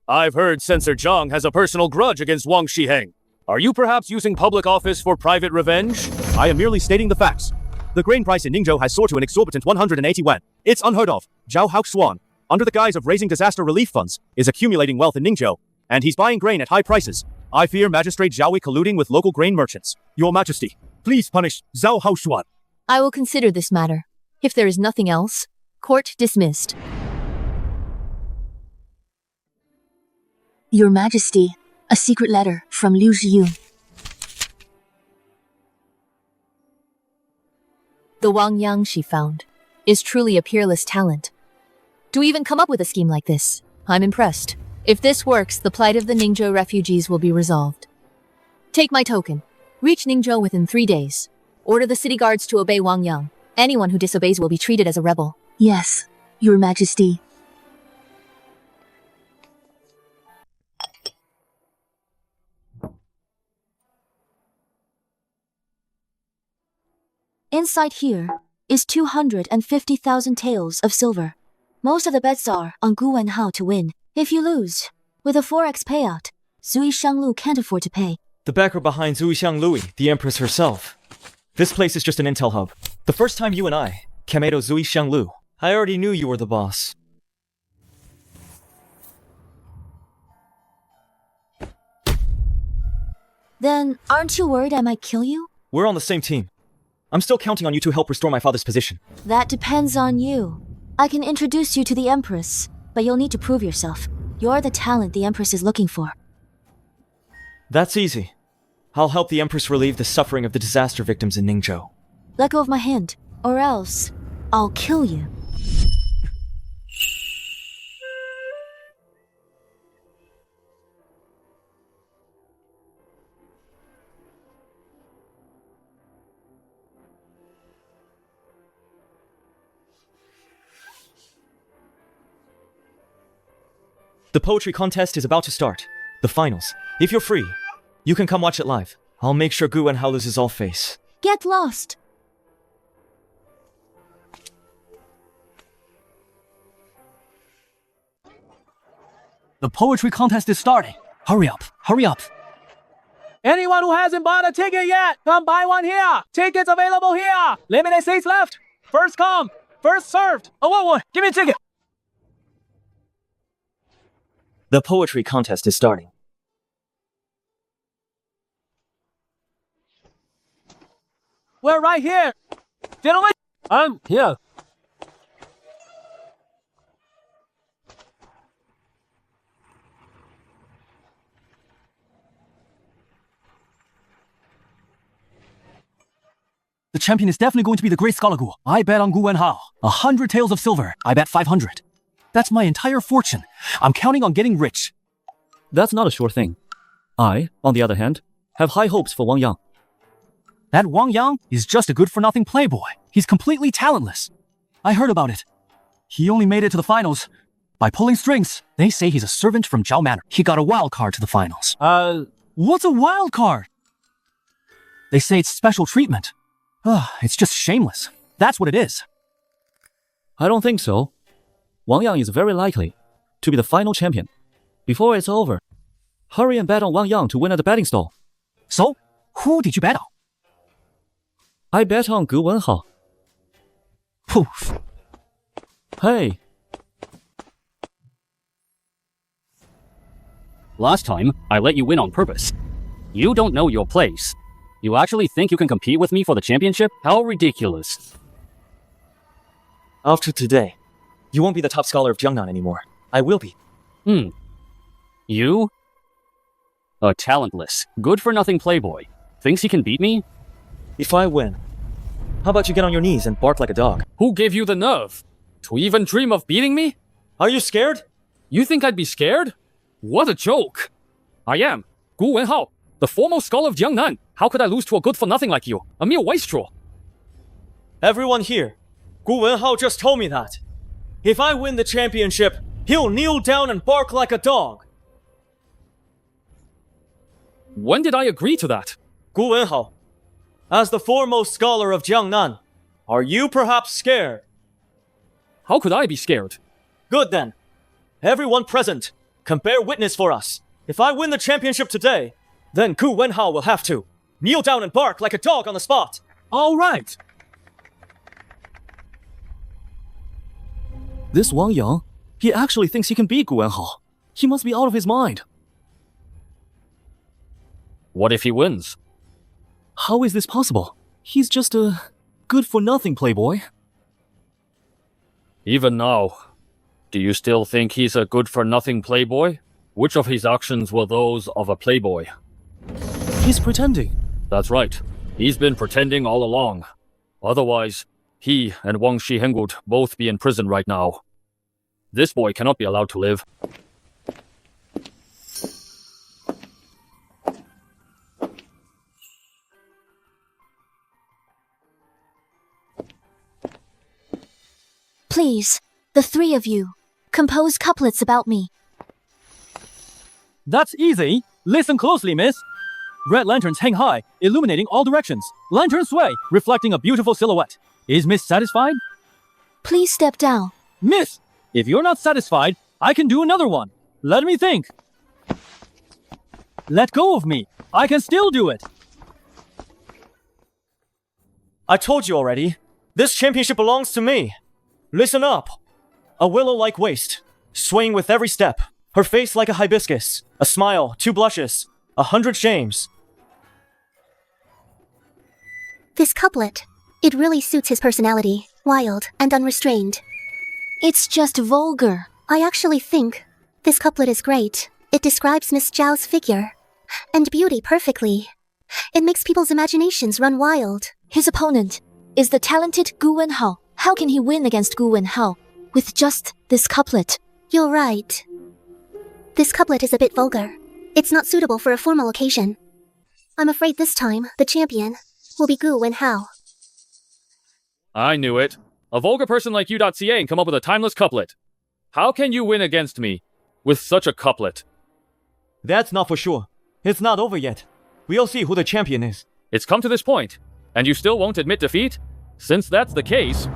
I've heard Censor Zhang has a personal grudge against Wang Shiheng. Are you perhaps using public office for private revenge? I am merely stating the facts. The grain price in Ningzhou has soared to an exorbitant 180 yuan. It's unheard of. Zhao Haoshuan, under the guise of raising disaster relief funds, is accumulating wealth in Ningzhou, and he's buying grain at high prices. I fear Magistrate Zhao is colluding with local grain merchants. Your Majesty, please punish Zhao Haoshuan. I will consider this matter. If there is nothing else, court dismissed. Your Majesty, a secret letter from Liu Zhiyun. The Wang Yang she found is truly a peerless talent. To even come up with a scheme like this, I'm impressed. If this works, the plight of the Ningzhou refugees will be resolved. Take my token. Reach Ningzhou within 3 days. Order the city guards to obey Wang Yang. Anyone who disobeys will be treated as a rebel. Yes, Your Majesty. Inside here is 250,000 taels of silver. Most of the bets are on Gu Wenhao to win. If you lose, with a 4x payout, Zui Xianglu can't afford to pay. The backer behind Zui Xianglu, the Empress herself. This place is just an intel hub. The first time you and I, Kameto Zui Xianglu, I already knew you were the boss. Then, aren't you worried I might kill you? We're on the same team. I'm still counting on you to help restore my father's position. That depends on you. I can introduce you to the Empress, but you'll need to prove yourself. You're the talent the Empress is looking for. That's easy. I'll help the Empress relieve the suffering of the disaster victims in Ningzhou. Let go of my hand, or else I'll kill you. The poetry contest is about to start. The finals. If you're free, you can come watch it live. I'll make sure Gu Wenhao loses all face. Get lost! The poetry contest is starting. Hurry up, hurry up. Anyone who hasn't bought a ticket yet, come buy one here. Tickets available here. Limited seats left. First come, first served. Oh, what? Give me a ticket. The poetry contest is starting. We're right here. Gentlemen, I'm here. The champion is definitely going to be the Great Scholar Gu. I bet on Gu Wenhao. 100 taels of silver. I bet 500. That's my entire fortune. I'm counting on getting rich. That's not a sure thing. I, on the other hand, have high hopes for Wang Yang. That Wang Yang is just a good-for-nothing playboy. He's completely talentless. I heard about it. He only made it to the finals by pulling strings. They say he's a servant from Zhao Manor. He got a wild card to the finals. What's a wild card? They say it's special treatment. It's just shameless. That's what it is. I don't think so. Wang Yang is very likely to be the final champion. Before it's over, hurry and bet on Wang Yang to win at the betting stall. So, who did you bet on? I bet on Gu Wenhao. Poof. Hey. Last time, I let you win on purpose. You don't know your place. You actually think you can compete with me for the championship? How ridiculous. After today, you won't be the top scholar of Jiangnan anymore. I will be. You? A talentless, good-for-nothing playboy. Thinks he can beat me? If I win, how about you get on your knees and bark like a dog? Who gave you the nerve? To even dream of beating me? Are you scared? You think I'd be scared? What a joke! I am Gu Wenhao, the foremost scholar of Jiangnan. How could I lose to a good-for-nothing like you? A mere wastrel. Everyone here, Gu Wenhao just told me that. If I win the championship, he'll kneel down and bark like a dog. When did I agree to that? Gu Wenhao, as the foremost scholar of Jiangnan, are you perhaps scared? How could I be scared? Good then. Everyone present, can bear witness for us. If I win the championship today, then Gu Wenhao will have to kneel down and bark like a dog on the spot. All right. This Wang Yang, he actually thinks he can beat Gu Wenhao. He must be out of his mind. What if he wins? How is this possible? He's just a good-for-nothing playboy. Even now, do you still think he's a good-for-nothing playboy? Which of his actions were those of a playboy? He's pretending. That's right. He's been pretending all along. Otherwise, he and Wang Shiheng would both be in prison right now. This boy cannot be allowed to live. Please, the three of you, compose couplets about me. That's easy. Listen closely, miss. Red lanterns hang high, illuminating all directions. Lanterns sway, reflecting a beautiful silhouette. Is Miss satisfied? Please step down. Miss, if you're not satisfied, I can do another one. Let me think. Let go of me. I can still do it. I told you already. This championship belongs to me. Listen up. A willow-like waist, swaying with every step. Her face like a hibiscus. A smile, 2 blushes, 100 shames. This couplet, it really suits his personality, wild and unrestrained. It's just vulgar. I actually think this couplet is great. It describes Miss Zhao's figure and beauty perfectly. It makes people's imaginations run wild. His opponent is the talented Gu Wenhao. How can he win against Gu Wenhao with just this couplet? You're right. This couplet is a bit vulgar. It's not suitable for a formal occasion. I'm afraid this time, the champion will be Gu Wenhao. I knew it. A vulgar person like you.ca and come up with a timeless couplet. How can you win against me with such a couplet? That's not for sure. It's not over yet. We'll see who the champion is. It's come to this point, and you still won't admit defeat? Since that's the case,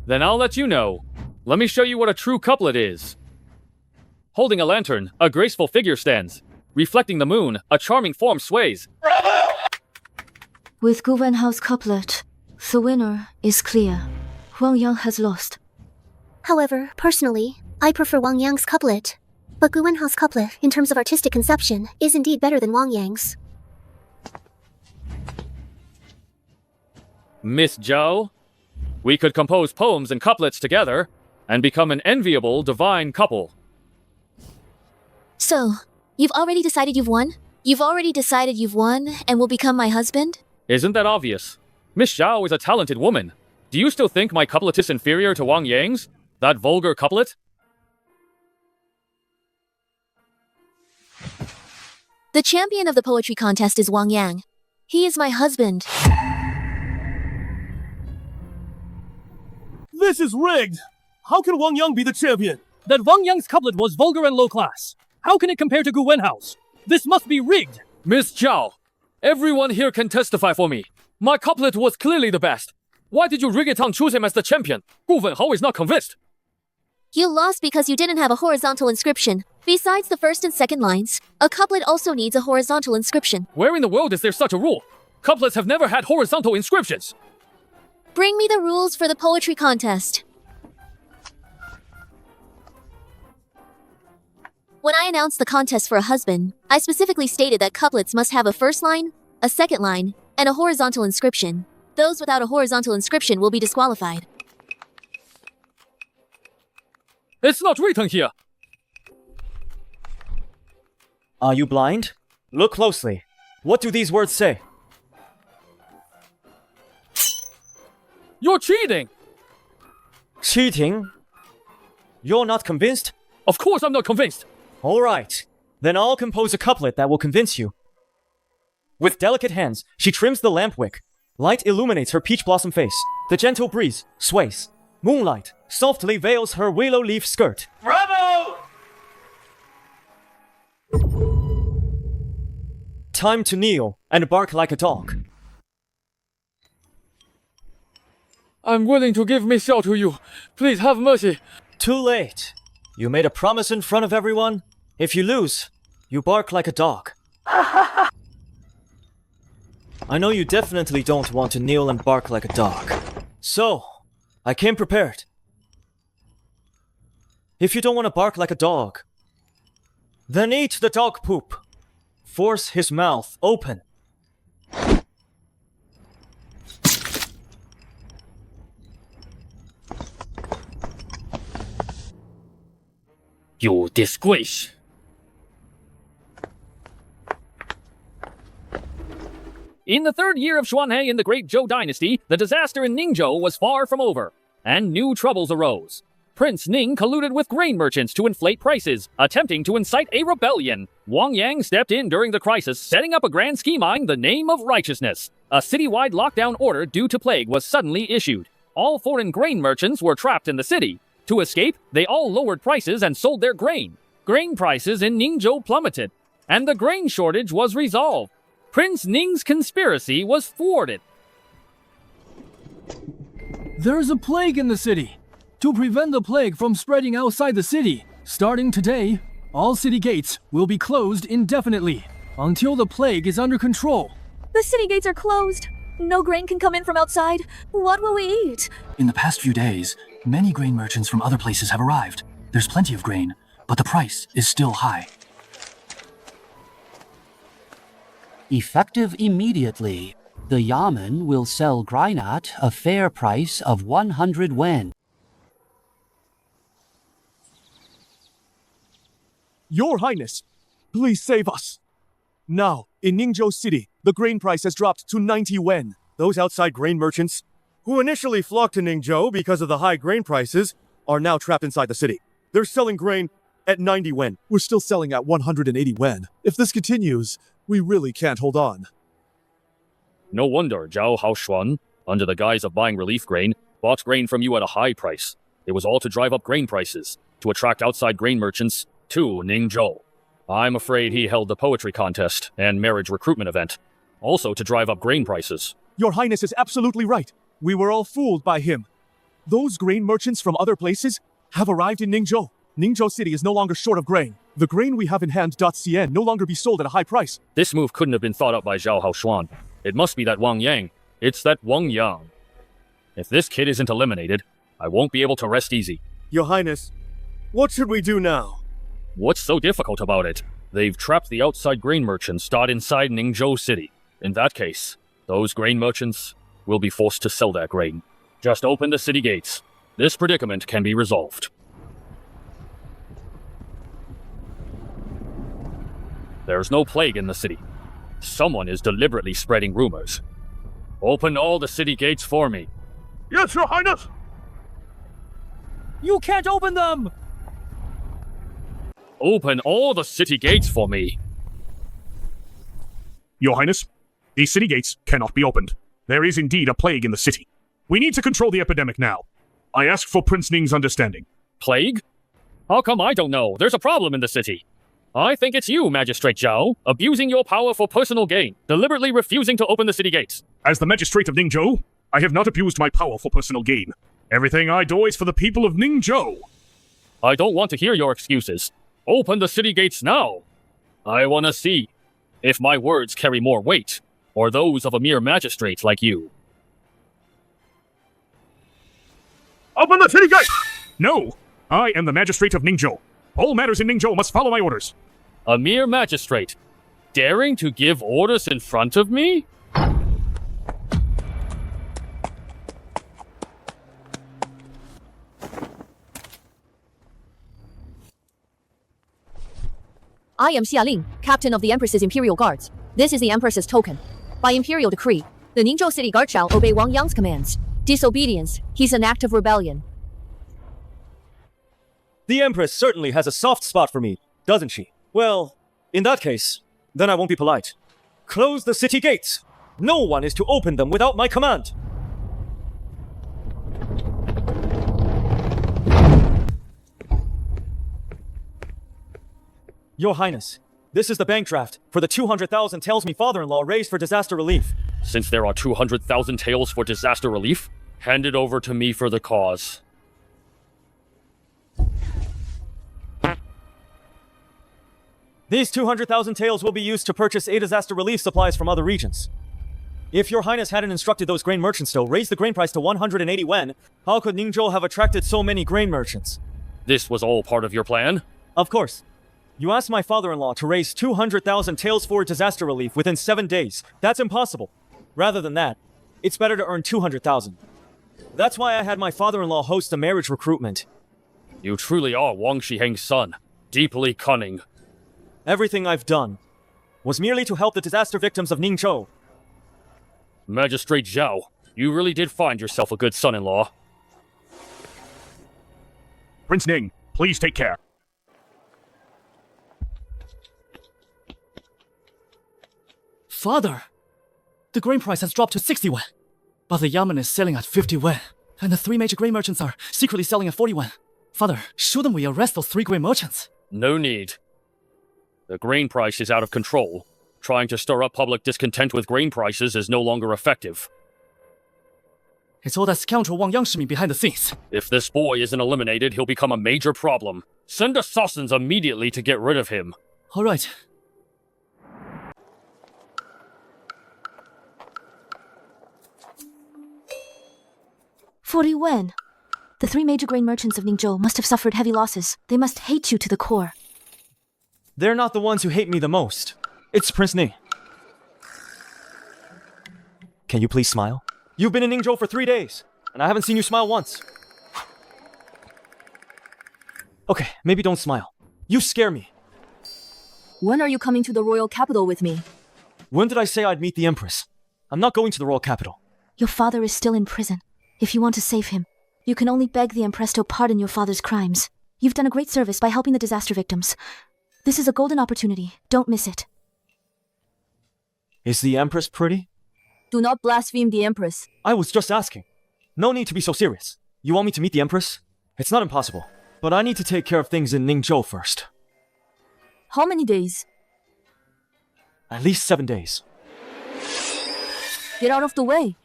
then I'll let you know. Let me show you what a true couplet is. Holding a lantern, a graceful figure stands. Reflecting the moon, a charming form sways. With Gu Wenhao's couplet, the winner is clear. Wang Yang has lost. However, personally, I prefer Wang Yang's couplet. But Gu Wenhao's couplet, in terms of artistic conception, is indeed better than Wang Yang's. Miss Zhao, we could compose poems and couplets together and become an enviable divine couple. So, you've already decided you've won? You've already decided you've won and will become my husband? Isn't that obvious? Miss Zhao is a talented woman. Do you still think my couplet is inferior to Wang Yang's? That vulgar couplet? The champion of the poetry contest is Wang Yang. He is my husband. This is rigged! How can Wang Yang be the champion? That Wang Yang's couplet was vulgar and low class. How can it compare to Gu Wenhao's? This must be rigged! Miss Zhao, everyone here can testify for me. My couplet was clearly the best. Why did you rig it and choose him as the champion? Gu Wenhao is not convinced. You lost because you didn't have a horizontal inscription. Besides the first and second lines, a couplet also needs a horizontal inscription. Where in the world is there such a rule? Couplets have never had horizontal inscriptions. Bring me the rules for the poetry contest. When I announced the contest for a husband, I specifically stated that couplets must have a first line, a second line, and a horizontal inscription. Those without a horizontal inscription will be disqualified. It's not written here. Are you blind? Look closely. What do these words say? You're cheating! Cheating? You're not convinced? Of course I'm not convinced! Alright, then I'll compose a couplet that will convince you. With delicate hands, she trims the lamp wick. Light illuminates her peach blossom face. The gentle breeze sways. Moonlight softly veils her willow leaf skirt. Bravo! Time to kneel and bark like a dog. I'm willing to give Michelle to you. Please have mercy. Too late. You made a promise in front of everyone. If you lose, you bark like a dog. I know you definitely don't want to kneel and bark like a dog. So, I came prepared. If you don't want to bark like a dog, then eat the dog poop. Force his mouth open. You disgrace! In the third year of Xuanhe in the Great Zhou Dynasty, the disaster in Ningzhou was far from over, and new troubles arose. Prince Ning colluded with grain merchants to inflate prices, attempting to incite a rebellion. Wang Yang stepped in during the crisis, setting up a grand scheme in the name of righteousness. A citywide lockdown order due to plague was suddenly issued. All foreign grain merchants were trapped in the city. To escape, they all lowered prices and sold their grain. Grain prices in Ningzhou plummeted, and the grain shortage was resolved. Prince Ning's conspiracy was thwarted. There's a plague in the city. To prevent the plague from spreading outside the city, starting today, all city gates will be closed indefinitely until the plague is under control. The city gates are closed. No grain can come in from outside. What will we eat? In the past few days, many grain merchants from other places have arrived. There's plenty of grain, but the price is still high. Effective immediately, the Yamen will sell grain at a fair price of 100 wen. Your Highness, please save us. Now, in Ningzhou City, the grain price has dropped to 90 wen. Those outside grain merchants, who initially flocked to Ningzhou because of the high grain prices, are now trapped inside the city. They're selling grain at 90 wen. We're still selling at 180 wen. If this continues, we really can't hold on. No wonder Zhao Haoshuan, under the guise of buying relief grain, bought grain from you at a high price. It was all to drive up grain prices, to attract outside grain merchants to Ningzhou. I'm afraid he held the poetry contest and marriage recruitment event, also to drive up grain prices. Your Highness is absolutely right. We were all fooled by him. Those grain merchants from other places have arrived in Ningzhou. Ningzhou City is no longer short of grain. The grain we have in hand .cn no longer be sold at a high price. This move couldn't have been thought up by Zhao Haoshuan. It must be that Wang Yang. It's that Wang Yang. If this kid isn't eliminated, I won't be able to rest easy. Your Highness, what should we do now? What's so difficult about it? They've trapped the outside grain merchants inside Ningzhou City. In that case, those grain merchants will be forced to sell their grain. Just open the city gates. This predicament can be resolved. There's no plague in the city. Someone is deliberately spreading rumors. Open all the city gates for me. Yes, Your Highness! You can't open them! Open all the city gates for me. Your Highness, these city gates cannot be opened. There is indeed a plague in the city. We need to control the epidemic now. I ask for Prince Ning's understanding. Plague? How come I don't know? There's a problem in the city. I think it's you, Magistrate Zhao, abusing your power for personal gain, deliberately refusing to open the city gates. As the Magistrate of Ningzhou, I have not abused my power for personal gain. Everything I do is for the people of Ningzhou. I don't want to hear your excuses. Open the city gates now. I want to see if my words carry more weight, or those of a mere magistrate like you. Open the city gates! No! I am the Magistrate of Ningzhou. All matters in Ningzhou must follow my orders. A mere magistrate, daring to give orders in front of me? I am Xia Ling, captain of the Empress's Imperial Guards. This is the Empress's token. By imperial decree, the Ningzhou City Guard shall obey Wang Yang's commands. Disobedience, he's an act of rebellion. The Empress certainly has a soft spot for me, doesn't she? Well, in that case, then I won't be polite. Close the city gates! No one is to open them without my command! Your Highness, this is the bank draft for the 200,000 taels me father-in-law raised for disaster relief. Since there are 200,000 taels for disaster relief, hand it over to me for the cause. These 200,000 taels will be used to purchase disaster relief supplies from other regions. If your Highness hadn't instructed those grain merchants to raise the grain price to 180 wen, how could Ningzhou have attracted so many grain merchants? This was all part of your plan? Of course. You asked my father-in-law to raise 200,000 taels for disaster relief within 7 days. That's impossible. Rather than that, it's better to earn 200,000. That's why I had my father-in-law host a marriage recruitment. You truly are Wang Shiheng's son. Deeply cunning. Everything I've done was merely to help the disaster victims of Ningzhou. Magistrate Zhao, you really did find yourself a good son-in-law. Prince Ning, please take care. Father! The grain price has dropped to 60 wen. But the yamen is selling at 50 wen. And the 3 major grain merchants are secretly selling at 40 wen. Father, shouldn't we arrest those 3 grain merchants? No need. The grain price is out of control. Trying to stir up public discontent with grain prices is no longer effective. It's all that scoundrel Wang Yang behind the scenes. If this boy isn't eliminated, he'll become a major problem. Send assassins immediately to get rid of him. All right. Forty wen. The 3 major grain merchants of Ningzhou must have suffered heavy losses. They must hate you to the core. They're not the ones who hate me the most. It's Prince Ning. Can you please smile? You've been in Ningzhou for 3 days, and I haven't seen you smile once. Okay, maybe don't smile. You scare me. When are you coming to the royal capital with me? When did I say I'd meet the Empress? I'm not going to the royal capital. Your father is still in prison. If you want to save him, you can only beg the Empress to pardon your father's crimes. You've done a great service by helping the disaster victims. This is a golden opportunity. Don't miss it. Is the Empress pretty? Do not blaspheme the Empress. I was just asking. No need to be so serious. You want me to meet the Empress? It's not impossible. But I need to take care of things in Ningzhou first. How many days? At least 7 days. Get out of the way.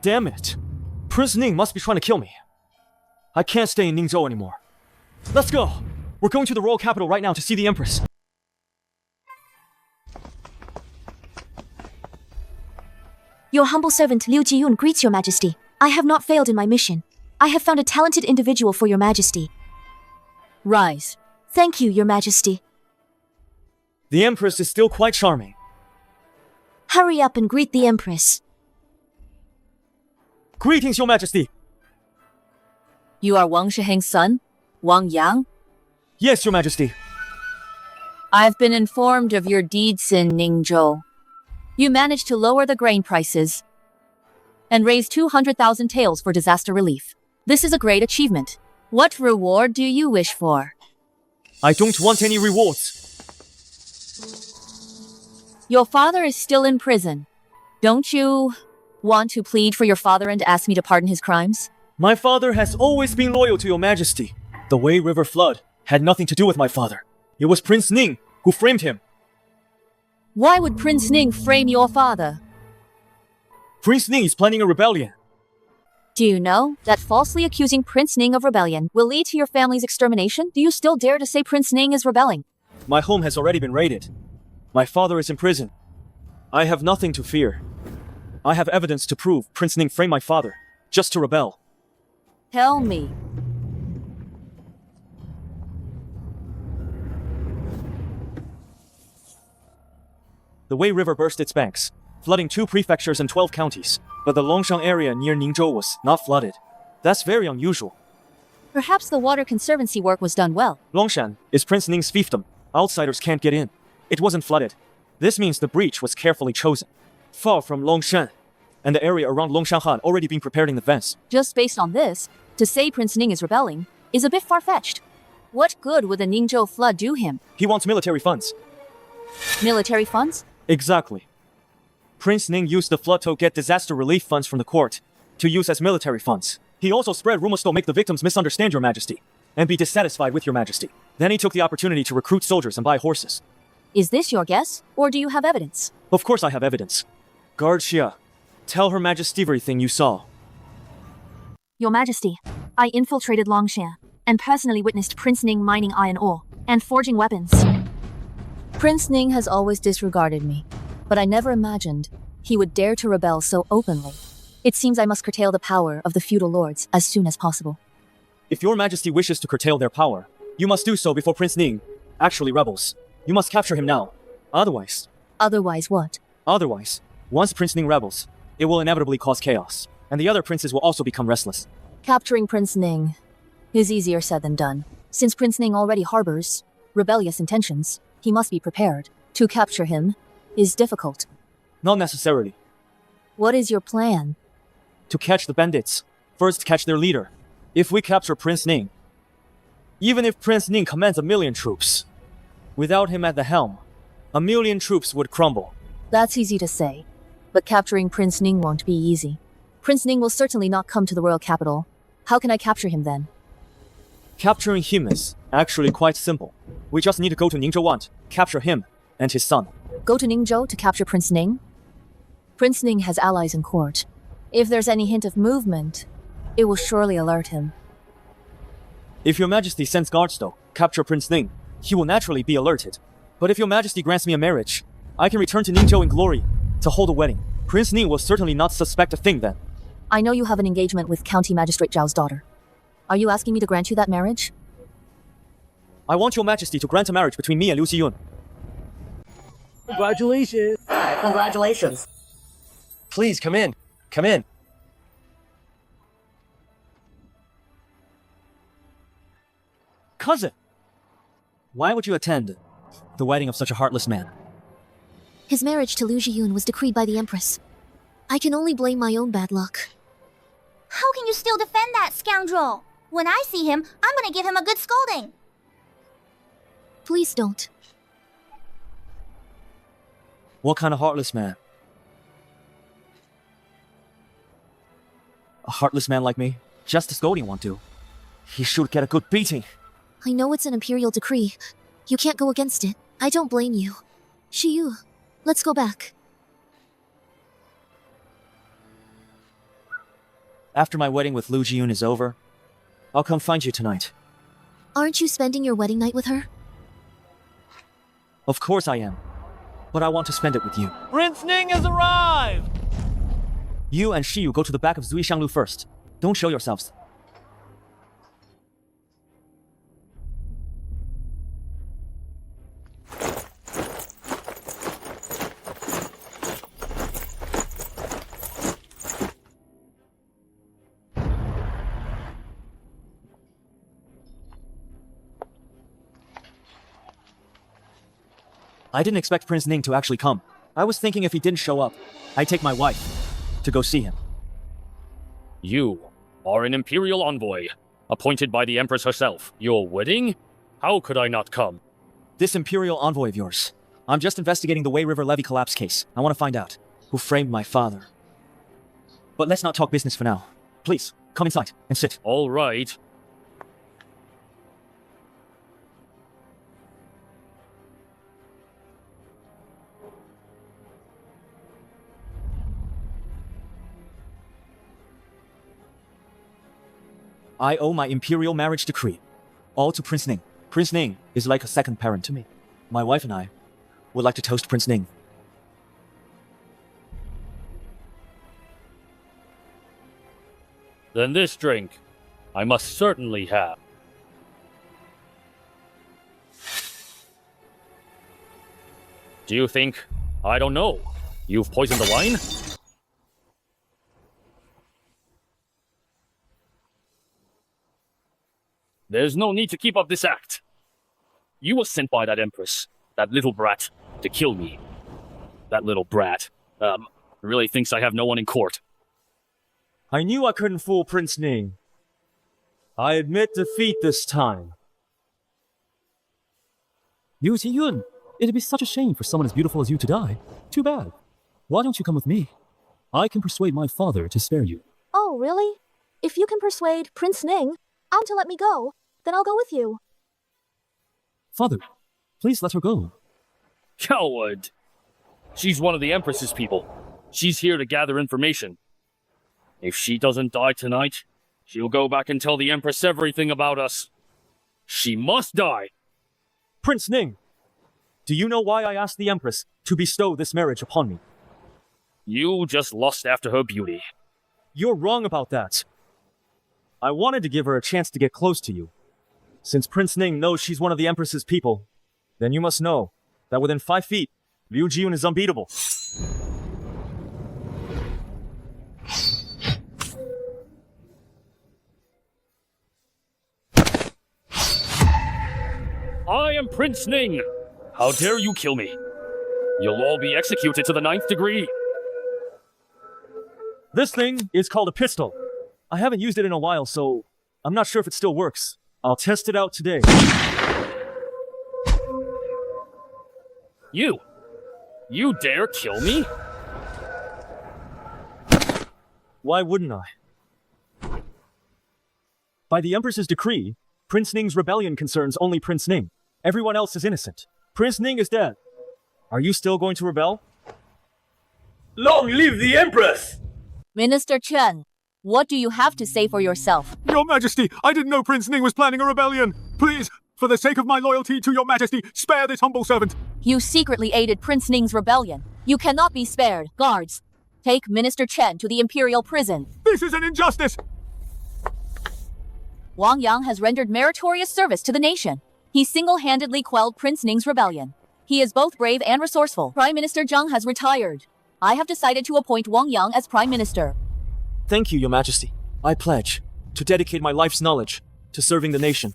Damn it! Prince Ning must be trying to kill me. I can't stay in Ningzhou anymore. Let's go! We're going to the royal capital right now to see the Empress. Your humble servant Liu Jiyun greets your majesty. I have not failed in my mission. I have found a talented individual for your majesty. Rise. Thank you, your majesty. The Empress is still quite charming. Hurry up and greet the Empress. Greetings, your majesty! You are Wang Shiheng's son? Wang Yang? Yes, your majesty. I've been informed of your deeds in Ningzhou. You managed to lower the grain prices and raise 200,000 taels for disaster relief. This is a great achievement. What reward do you wish for? I don't want any rewards. Your father is still in prison. Don't you want to plead for your father and ask me to pardon his crimes? My father has always been loyal to your majesty. The Wei River flood had nothing to do with my father. It was Prince Ning who framed him. Why would Prince Ning frame your father? Prince Ning is planning a rebellion. Do you know that falsely accusing Prince Ning of rebellion will lead to your family's extermination? Do you still dare to say Prince Ning is rebelling? My home has already been raided. My father is in prison. I have nothing to fear. I have evidence to prove Prince Ning framed my father, just to rebel. Tell me. The Wei River burst its banks, flooding 2 prefectures and 12 counties, but the Longshan area near Ningzhou was not flooded. That's very unusual. Perhaps the water conservancy work was done well. Longshan is Prince Ning's fiefdom. Outsiders can't get in. It wasn't flooded. This means the breach was carefully chosen, far from Longshan, and the area around Longshan had already been prepared in advance. Just based on this, to say Prince Ning is rebelling is a bit far-fetched. What good would the Ningzhou flood do him? He wants military funds. Military funds? Exactly. Prince Ning used the flood to get disaster relief funds from the court to use as military funds. He also spread rumors to make the victims misunderstand your majesty and be dissatisfied with your majesty. Then he took the opportunity to recruit soldiers and buy horses. Is this your guess, or do you have evidence? Of course I have evidence. Guard Xia, tell her majesty everything you saw. Your Majesty, I infiltrated Longshan and personally witnessed Prince Ning mining iron ore and forging weapons. Prince Ning has always disregarded me, but I never imagined he would dare to rebel so openly. It seems I must curtail the power of the feudal lords as soon as possible. If your majesty wishes to curtail their power, you must do so before Prince Ning actually rebels. You must capture him now. Otherwise... Otherwise what? Otherwise, once Prince Ning rebels, it will inevitably cause chaos, and the other princes will also become restless. Capturing Prince Ning is easier said than done. Since Prince Ning already harbors rebellious intentions, he must be prepared. To capture him is difficult. Not necessarily. What is your plan? To catch the bandits, first catch their leader. If we capture Prince Ning, even if Prince Ning commands 1,000,000 troops, without him at the helm, 1,000,000 troops would crumble. That's easy to say, but capturing Prince Ning won't be easy. Prince Ning will certainly not come to the royal capital. How can I capture him then? Capturing him is actually quite simple. We just need to go to Ningzhou Want, capture him and his son. Go to Ningzhou to capture Prince Ning? Prince Ning has allies in court. If there's any hint of movement, it will surely alert him. If your majesty sends guards to capture Prince Ning, he will naturally be alerted. But if your majesty grants me a marriage, I can return to Ningzhou in glory to hold a wedding. Prince Ning will certainly not suspect a thing then. I know you have an engagement with County Magistrate Zhao's daughter. Are you asking me to grant you that marriage? I want your majesty to grant a marriage between me and Liu Xiyun. Congratulations. Congratulations. Please, come in. Come in. Cousin! Why would you attend the wedding of such a heartless man? His marriage to Liu Zhiyun was decreed by the Empress. I can only blame my own bad luck. How can you still defend that scoundrel? When I see him, I'm gonna give him a good scolding. Please don't. What kind of heartless man? A heartless man like me? Just a scolding won't do. He should get a good beating. I know it's an imperial decree. You can't go against it. I don't blame you. Shiyu, let's go back. After my wedding with Liu Zhiyun is over, I'll come find you tonight. Aren't you spending your wedding night with her? Of course I am. But I want to spend it with you. Prince Ning has arrived! You and Shiyu go to the back of Zuishanlu first. Don't show yourselves. I didn't expect Prince Ning to actually come. I was thinking if he didn't show up, I'd take my wife to go see him. You are an Imperial envoy, appointed by the Empress herself. Your wedding? How could I not come? This Imperial envoy of yours. I'm just investigating the Wei River levee collapse case. I want to find out who framed my father. But let's not talk business for now. Please, come inside and sit. All right. I owe my imperial marriage decree all to Prince Ning. Prince Ning is like a second parent to me. My wife and I would like to toast Prince Ning. Then this drink, I must certainly have. Do you think, I don't know, you've poisoned the wine? There's no need to keep up this act. You were sent by that Empress, that little brat, to kill me. That little brat, really thinks I have no one in court. I knew I couldn't fool Prince Ning. I admit defeat this time. Yu Qiyun, it'd be such a shame for someone as beautiful as you to die. Too bad. Why don't you come with me? I can persuade my father to spare you. Oh, really? If you can persuade Prince Ning to let me go, then I'll go with you. Father, please let her go. Coward! She's one of the Empress's people. She's here to gather information. If she doesn't die tonight, she'll go back and tell the Empress everything about us. She must die! Prince Ning, do you know why I asked the Empress to bestow this marriage upon me? You just lust after her beauty. You're wrong about that. I wanted to give her a chance to get close to you. Since Prince Ning knows she's one of the Empress's people, then you must know that within 5 feet, Liu Jiyun is unbeatable. I am Prince Ning. How dare you kill me? You'll all be executed to the 9th degree. This thing is called a pistol. I haven't used it in a while, so I'm not sure if it still works. I'll test it out today. You dare kill me? Why wouldn't I? By the Empress's decree, Prince Ning's rebellion concerns only Prince Ning. Everyone else is innocent. Prince Ning is dead. Are you still going to rebel? Long live the Empress! Minister Chen, what do you have to say for yourself? Your Majesty, I didn't know Prince Ning was planning a rebellion. Please, for the sake of my loyalty to your Majesty, spare this humble servant. You secretly aided Prince Ning's rebellion. You cannot be spared. Guards, take Minister Chen to the Imperial Prison. This is an injustice! Wang Yang has rendered meritorious service to the nation. He single-handedly quelled Prince Ning's rebellion. He is both brave and resourceful. Prime Minister Zhang has retired. I have decided to appoint Wang Yang as Prime Minister. Thank you, Your Majesty. I pledge to dedicate my life's knowledge to serving the nation.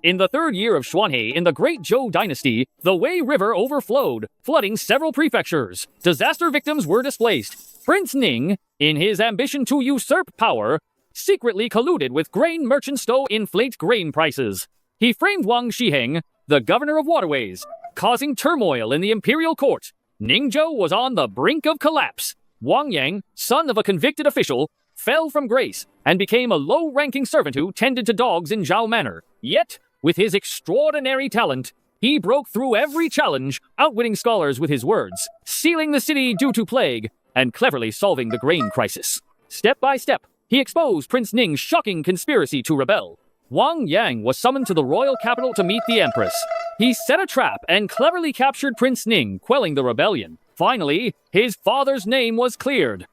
In the 3rd year of Xuanhe in the Great Zhou Dynasty, the Wei River overflowed, flooding several prefectures. Disaster victims were displaced. Prince Ning, in his ambition to usurp power, secretly colluded with grain merchants to inflate grain prices. He framed Wang Shiheng, the governor of waterways, causing turmoil in the imperial court. Ningzhou was on the brink of collapse. Wang Yang, son of a convicted official, fell from grace and became a low-ranking servant who tended to dogs in Zhao Manor. Yet, with his extraordinary talent, he broke through every challenge, outwitting scholars with his words, sealing the city due to plague, and cleverly solving the grain crisis. Step by step, he exposed Prince Ning's shocking conspiracy to rebel. Wang Yang was summoned to the royal capital to meet the Empress. He set a trap and cleverly captured Prince Ning, quelling the rebellion. Finally, his father's name was cleared.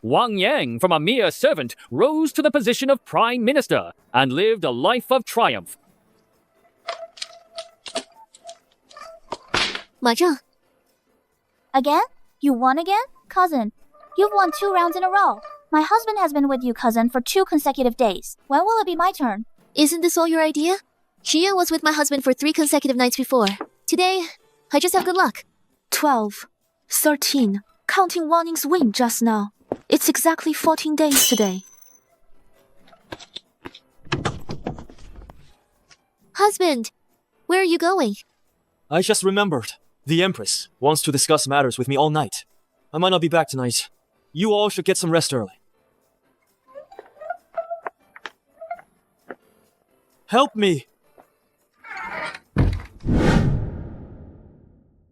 Wang Yang, from a mere servant, rose to the position of Prime Minister and lived a life of triumph. Ma Zheng. Again? You won again? Cousin, you've won 2 rounds in a row. My husband has been with you, cousin, for 2 consecutive days. When will it be my turn? Isn't this all your idea? Xia was with my husband for 3 consecutive nights before. Today, I just have good luck. 12, 13, counting Wang Ning's win just now. It's exactly 14 days today. Husband, where are you going? I just remembered. The Empress wants to discuss matters with me all night. I might not be back tonight. You all should get some rest early. Help me!